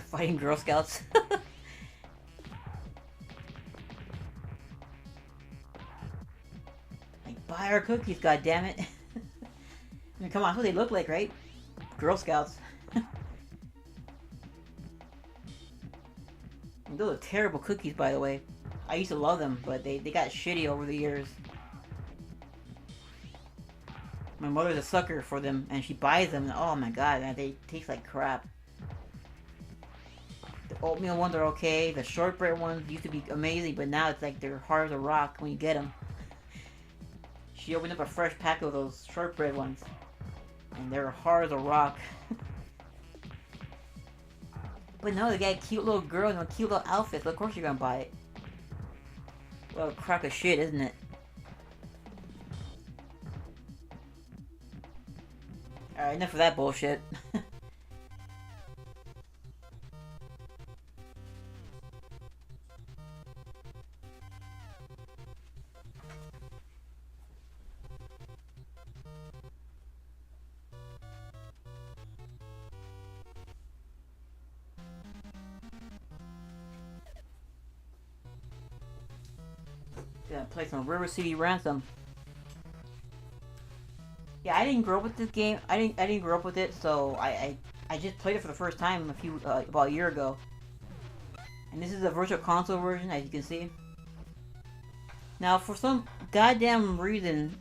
Fighting Girl Scouts. Like, buy our cookies, goddammit. I mean, come on, that's what they look like, right? Girl Scouts. And those are terrible cookies, by the way. I used to love them, but they got shitty over the years. My mother's a sucker for them, and she buys them, and oh my god, man, they taste like crap. The oatmeal ones are okay, the shortbread ones used to be amazing, but now it's like they're hard as a rock when you get them. She opened up a fresh pack of those shortbread ones, and they're hard as a rock. But no, they got a cute little girl and a cute little outfit, so of course you're gonna buy it. Well, a crock of shit, isn't it? Alright, enough of that bullshit. Gonna play some River City Ransom. Yeah, I didn't grow up with this game. I didn't grow up with it, so I just played it for the first time about a year ago. And this is a virtual console version, as you can see. Now, for some goddamn reason,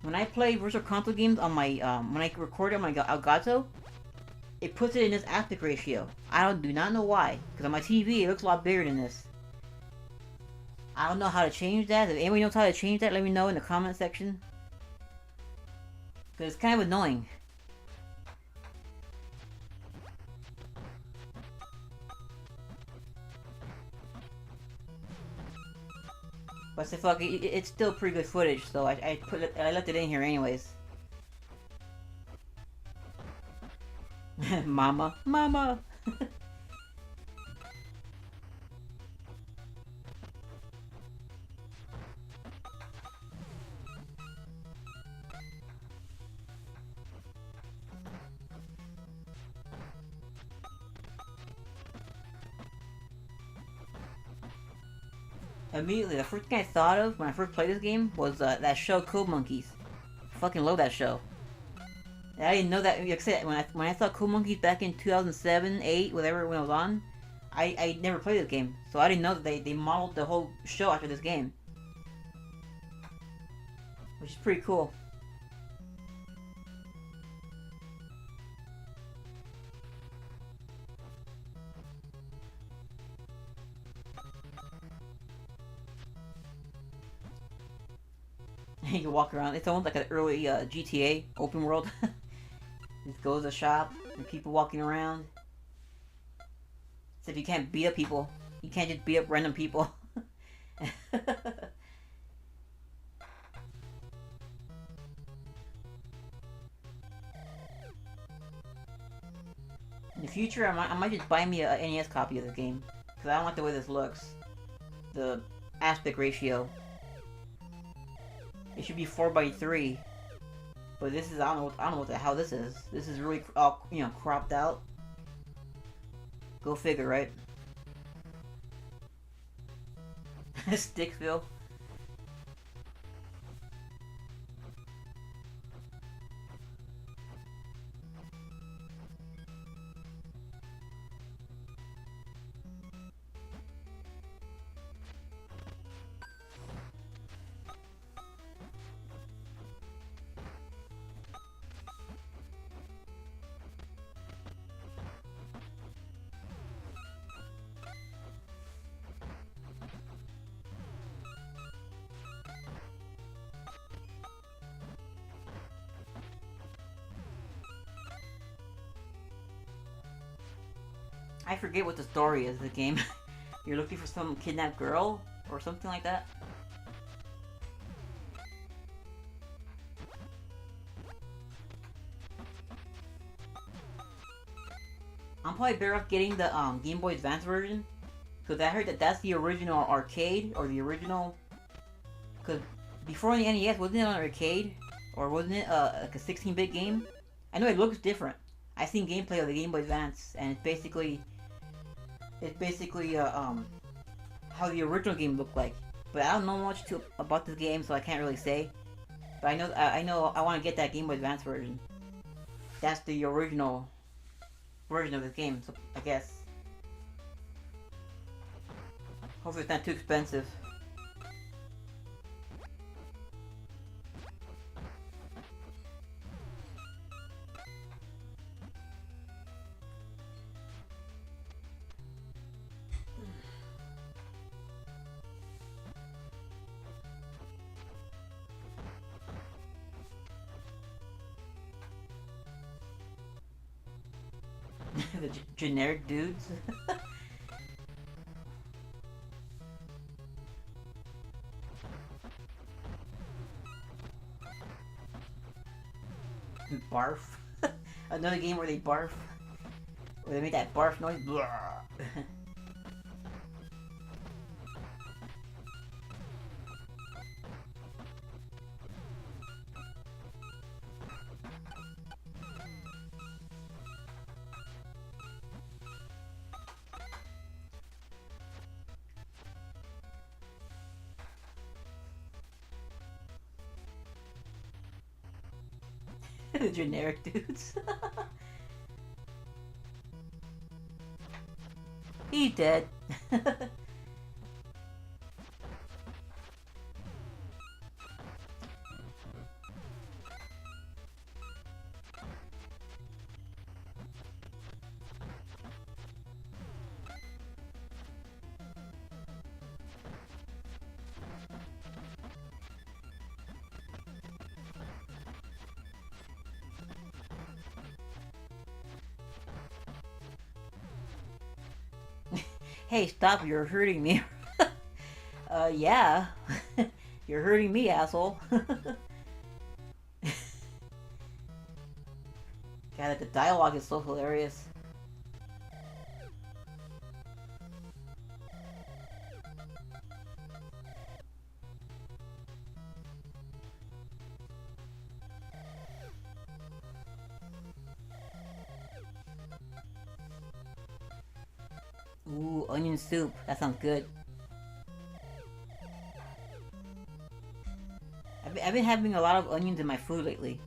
when I play virtual console games on my when I record on my Elgato, it puts it in this aspect ratio. I do not know why, because on my TV it looks a lot bigger than this. I don't know how to change that. If anybody knows how to change that, let me know in the comment section. Because it's kind of annoying. But say fuck, it's still pretty good footage, so I left it in here anyways. Mama, mama. Immediately, the first thing I thought of when I first played this game was that show Code Monkeys. Fucking love that show. And I didn't know that. Like I said, when I saw Code Monkeys back in 2007, 8, whatever when it was on, I never played this game, so I didn't know that they modeled the whole show after this game, which is pretty cool. You can walk around. It's almost like an early GTA open world. Just goes to shop and people walking around. Except you can't beat up people. You can't just beat up random people. In the future, I might just buy me a NES copy of this game. Because I don't like the way this looks. The aspect ratio. It should be 4:3. But this is, I don't know what the hell this is. This is really, cropped out. Go figure, right? Sticksville. I forget what the story is of the game. You're looking for some kidnapped girl? Or something like that? I'm probably better off getting the Game Boy Advance version. Because I heard that that's the original arcade, or the original... Because before the NES, wasn't it on arcade? Or wasn't it like a 16-bit game? I know it looks different. I've seen gameplay of the Game Boy Advance, and it's basically how the original game looked like. But I don't know much about this game, so I can't really say. But I know I want to get that Game Boy Advance version. That's the original version of the game, so I guess. Hopefully it's not too expensive. The generic dudes. Barf. Another game where they barf. Where they make that barf noise. The generic dudes. He's dead. Hey, stop, you're hurting me. Yeah. You're hurting me, asshole. God, the dialogue is so hilarious. Ooh, onion soup. That sounds good. I've been having a lot of onions in my food lately.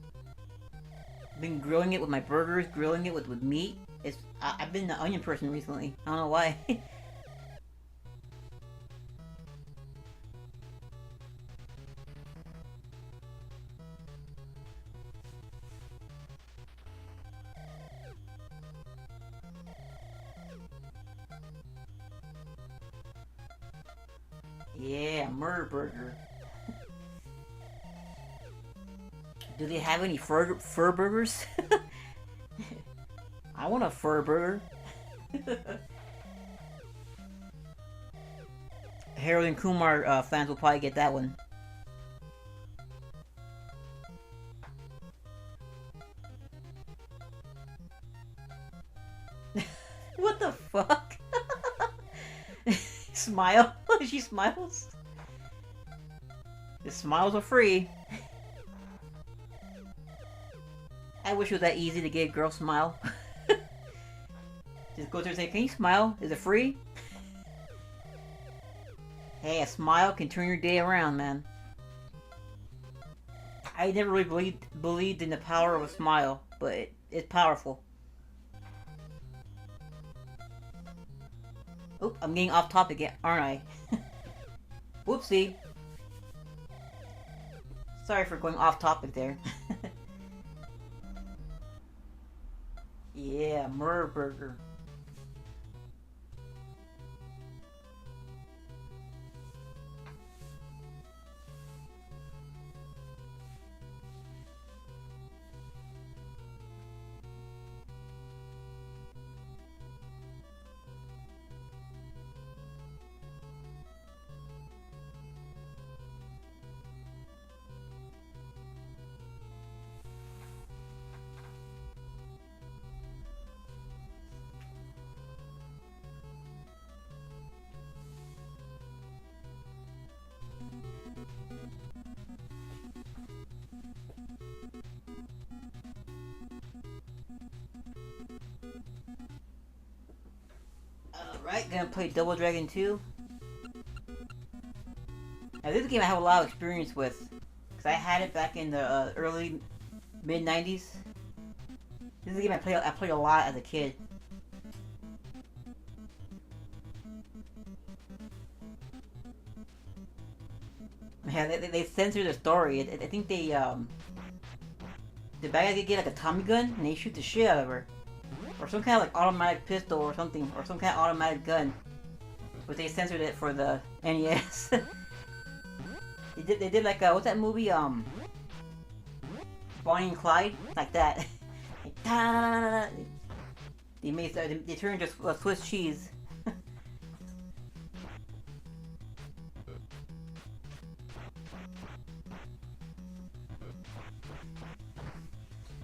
I've been grilling it with my burgers, grilling it with meat. I've been an onion person recently. I don't know why. Yeah, murder burger. Do they have any fur burgers? I want a fur burger. Harold and Kumar fans will probably get that one. What the fuck? Smile? She smiles? The smiles are free. I wish it was that easy to get a girl smile. Just go to her and say, can you smile? Is it free? Hey, a smile can turn your day around, man. I never really believed in the power of a smile, but it's powerful. Oop, I'm getting off topic again, aren't I? Whoopsie. Sorry for going off topic there. Yeah, murder burger. Alright, gonna play Double Dragon 2. Now this game I have a lot of experience with, because I had it back in the early, mid-90s. This is a game I played a lot as a kid. Yeah, they censored the story. I think they, the bad guys get like a Tommy gun, and they shoot the shit out of her. Or some kind of like automatic pistol or something, or some kind of automatic gun. But they censored it for the NES. They did like, what's that movie, Bonnie and Clyde? Like that. They turned just Swiss cheese.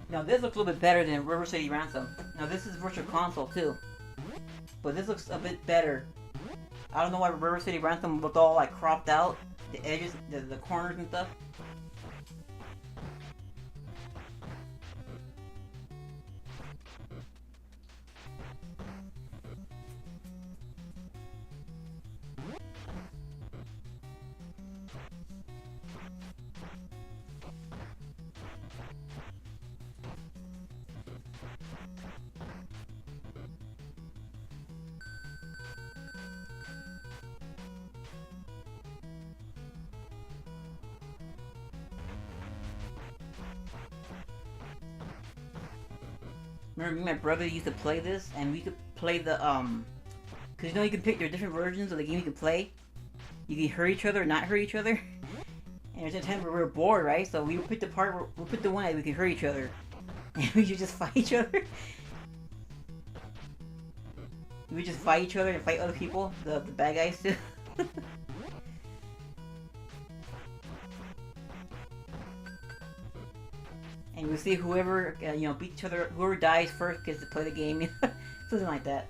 Now this looks a little bit better than River City Ransom. Now this is Virtual Console too, but this looks a bit better. I don't know why River City Ransom looked all like cropped out, the edges, the corners and stuff. Remember, me and my brother used to play this, and we could play the, cause you know you can pick, there are different versions of the game you can play. You can hurt each other or not hurt each other. And there's a time where we were bored, right? So we would pick the part where, we pick the one that we could hurt each other. And we should just fight each other. We would just fight each other and fight other people, the bad guys too. And we'll see whoever, beat each other, whoever dies first gets to play the game. Something like that.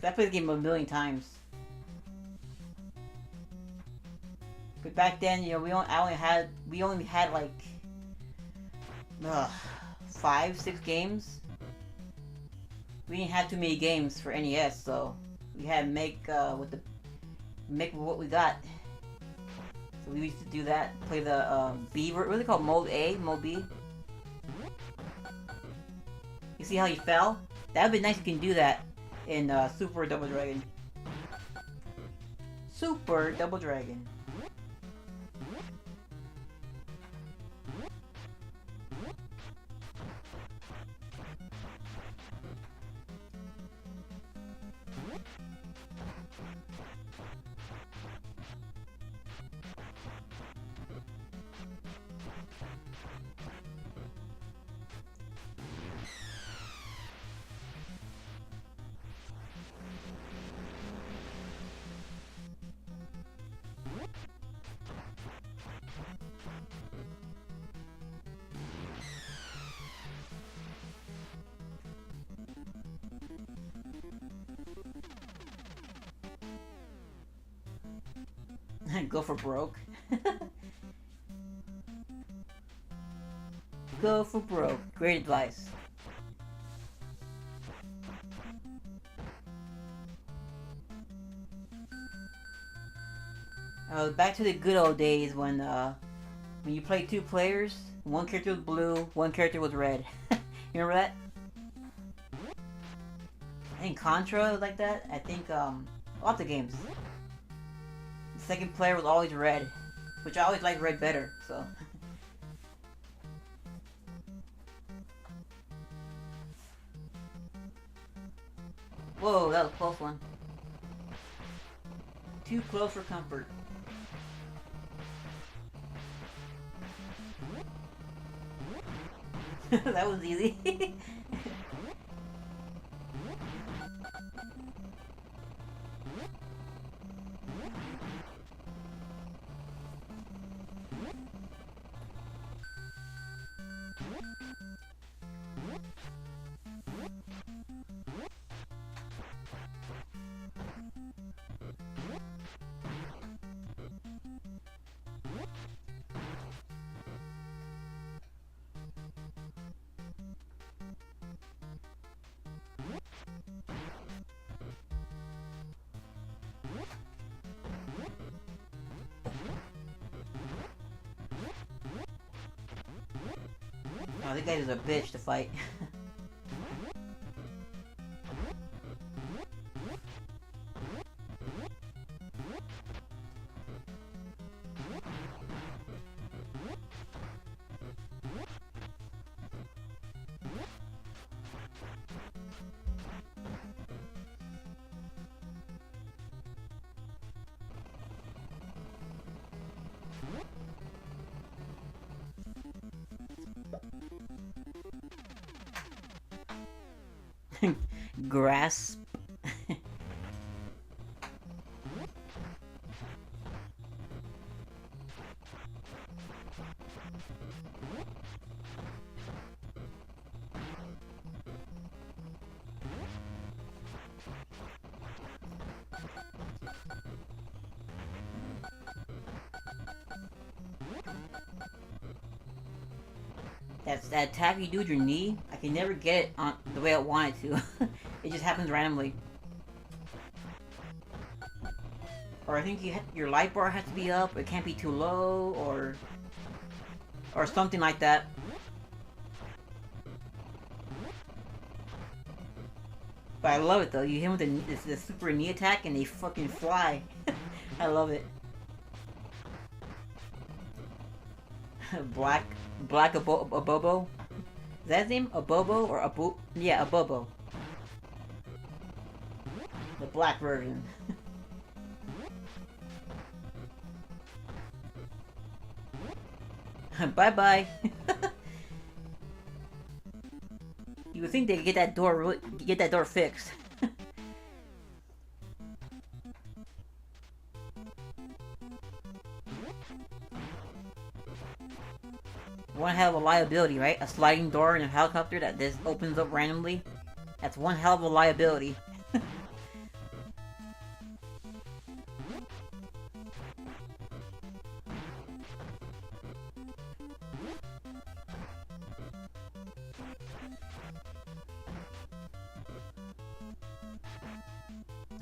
Cause I played the game a million times. But back then, we only had like 5, 6 games. We didn't have too many games for NES, so we had to make what we got. So We used to do that. Play the B. What is it called? Mode A, Mode B. You see how he fell? That would be nice if you can do that in Super Double Dragon. Super Double Dragon. Go for broke. Go for broke. Great advice. Back to the good old days when you played 2 players, one character was blue, one character was red. You remember that? I think Contra was like that. I think lots of games. The second player was always red, which I always liked red better, so. Whoa, that was a close one. Too close for comfort. That was easy. Oh, this guy is a bitch to fight. Grasp. That attack you do with your knee, I can never get it on the way I want it to. It just happens randomly. Or I think your light bar has to be up, it can't be too low, or something like that. But I love it though. You hit him with the super knee attack and they fucking fly. I love it. Black Abobo. Is that his name? Abobo or Abu? Yeah, Abobo. The black version. Bye bye. You would think they could get that door fixed. One hell of a liability, right? A sliding door in a helicopter that just opens up randomly. That's one hell of a liability.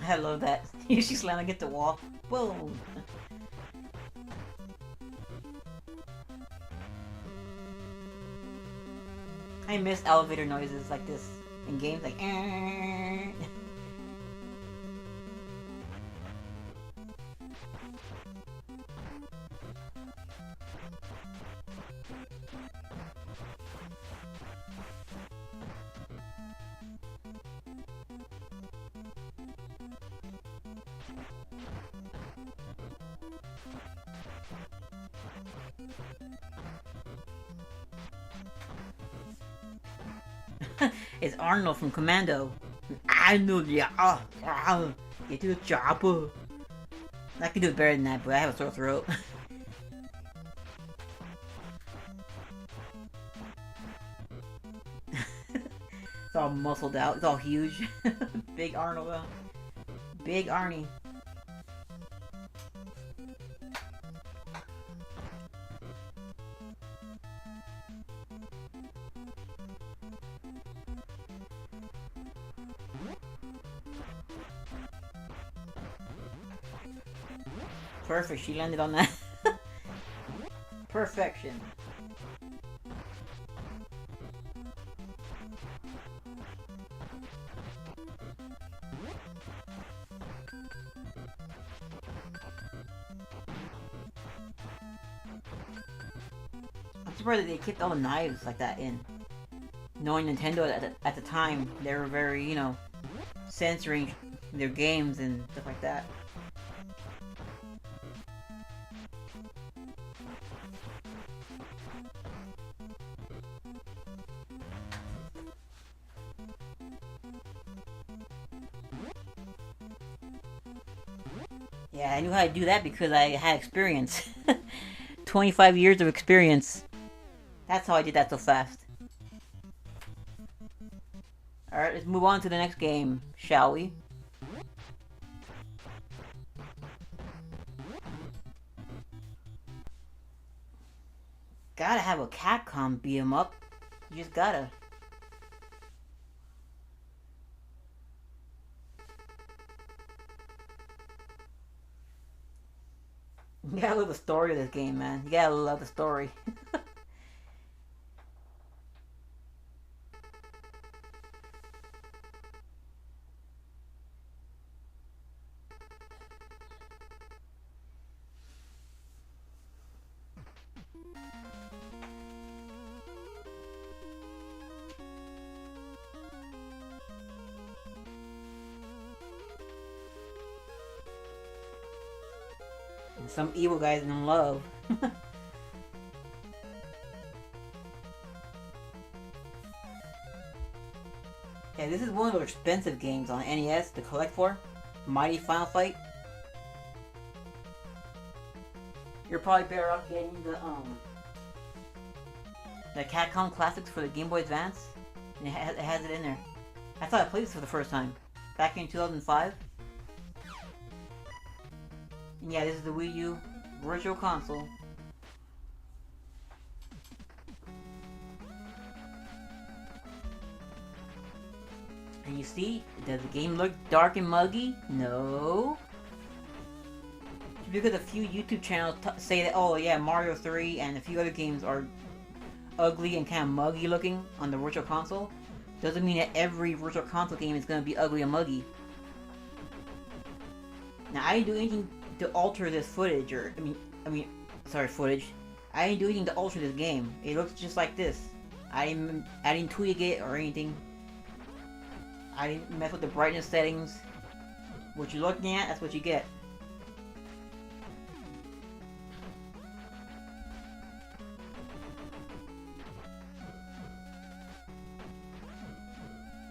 I love that. You see slamming against the wall. Boom! I miss elevator noises like this in games, like. It's Arnold from Commando. Arnold, yeah. Get to the chopper. I can do it better than that, but I have a sore throat. It's all muscled out. It's all huge. Big Arnold. Big Arnie. Perfect, she landed on that. Perfection. I'm surprised that they kept all the knives like that in. Knowing Nintendo at the time, they were very, you know, censoring their games and stuff like that. Yeah, I knew how to do that because I had experience. 25 years of experience. That's how I did that so fast. Alright, let's move on to the next game, shall we? Gotta have a Capcom beat 'em up. You just gotta. You gotta love the story of this game, man. You gotta love the story. Some evil guys in love. Yeah, this is one of those expensive games on NES to collect for. Mighty Final Fight. You're probably better off getting the Capcom Classics for the Game Boy Advance. And it has it in there. I thought I played this for the first time. Back in 2005. And yeah, this is the Wii U Virtual Console. And you see, does the game look dark and muggy? No. Because a few YouTube channels say that, oh yeah, Mario 3 and a few other games are ugly and kind of muggy looking on the Virtual Console, doesn't mean that every Virtual Console game is going to be ugly and muggy. Now, I didn't do anything to alter this footage, or footage. I didn't do anything to alter this game. It looks just like this. I didn't tweak it or anything. I didn't mess with the brightness settings. What you're looking at, that's what you get.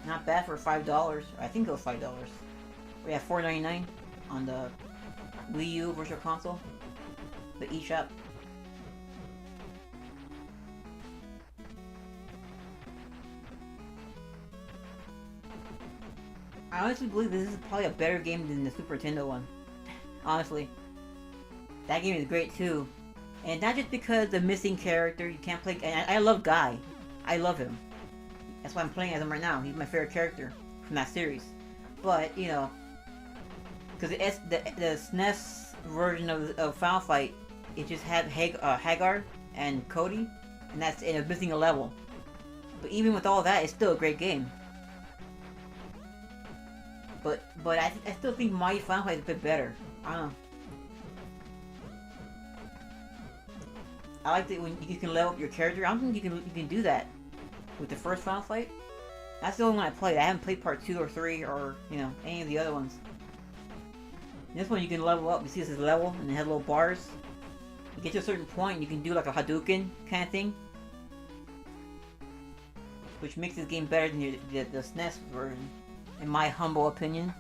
Not bad for $5. I think it was $5. We have $4.99 on the Wii U Virtual Console, the eShop. I honestly believe this is probably a better game than the Super Nintendo one. Honestly. That game is great too. And not just because the missing character, you can't play... And I love Guy. I love him. That's why I'm playing as him right now. He's my favorite character from that series. But, you know... Because the SNES version of Final Fight, it just had Hagar and Cody. And that's it, missing a level. But even with all that, it's still a great game. But I still think my Final Fight is a bit better. I don't know. I like that when you can level up your character. I don't think you can do that with the first Final Fight. That's the only one I played. I haven't played part 2 or 3 or, you know, any of the other ones. This one you can level up. You see this is level and it has little bars. You get to a certain point, you can do like a Hadouken kind of thing. Which makes this game better than the SNES version, in my humble opinion.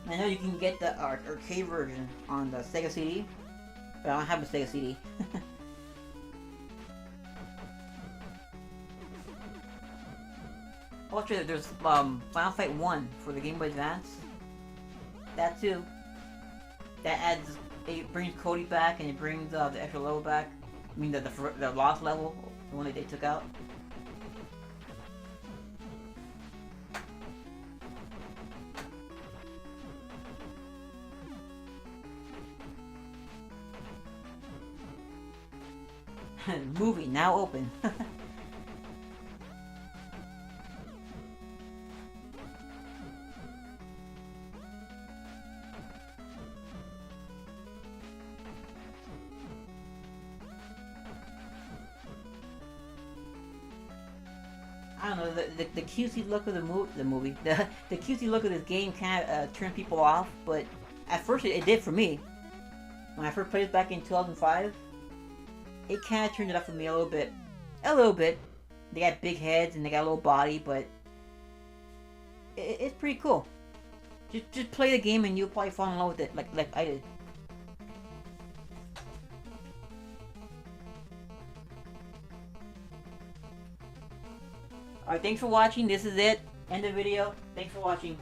I know you can get the arcade version on the Sega CD, but I don't have a Sega CD. Oh, actually, there's Final Fight 1 for the Game Boy Advance. That too. That adds, it brings Cody back and it brings the extra level back. I mean the lost level, the one that they took out. Movie now open. I don't know, the cutesy look of the movie, the cutesy look of this game kind of turned people off, but at first it did for me. When I first played it back in 2005, it kind of turned it up for me a little bit. A little bit. They got big heads and they got a little body, but it's pretty cool. Just play the game and you'll probably fall in love with it, like I did. Alright, thanks for watching. This is it. End the video. Thanks for watching.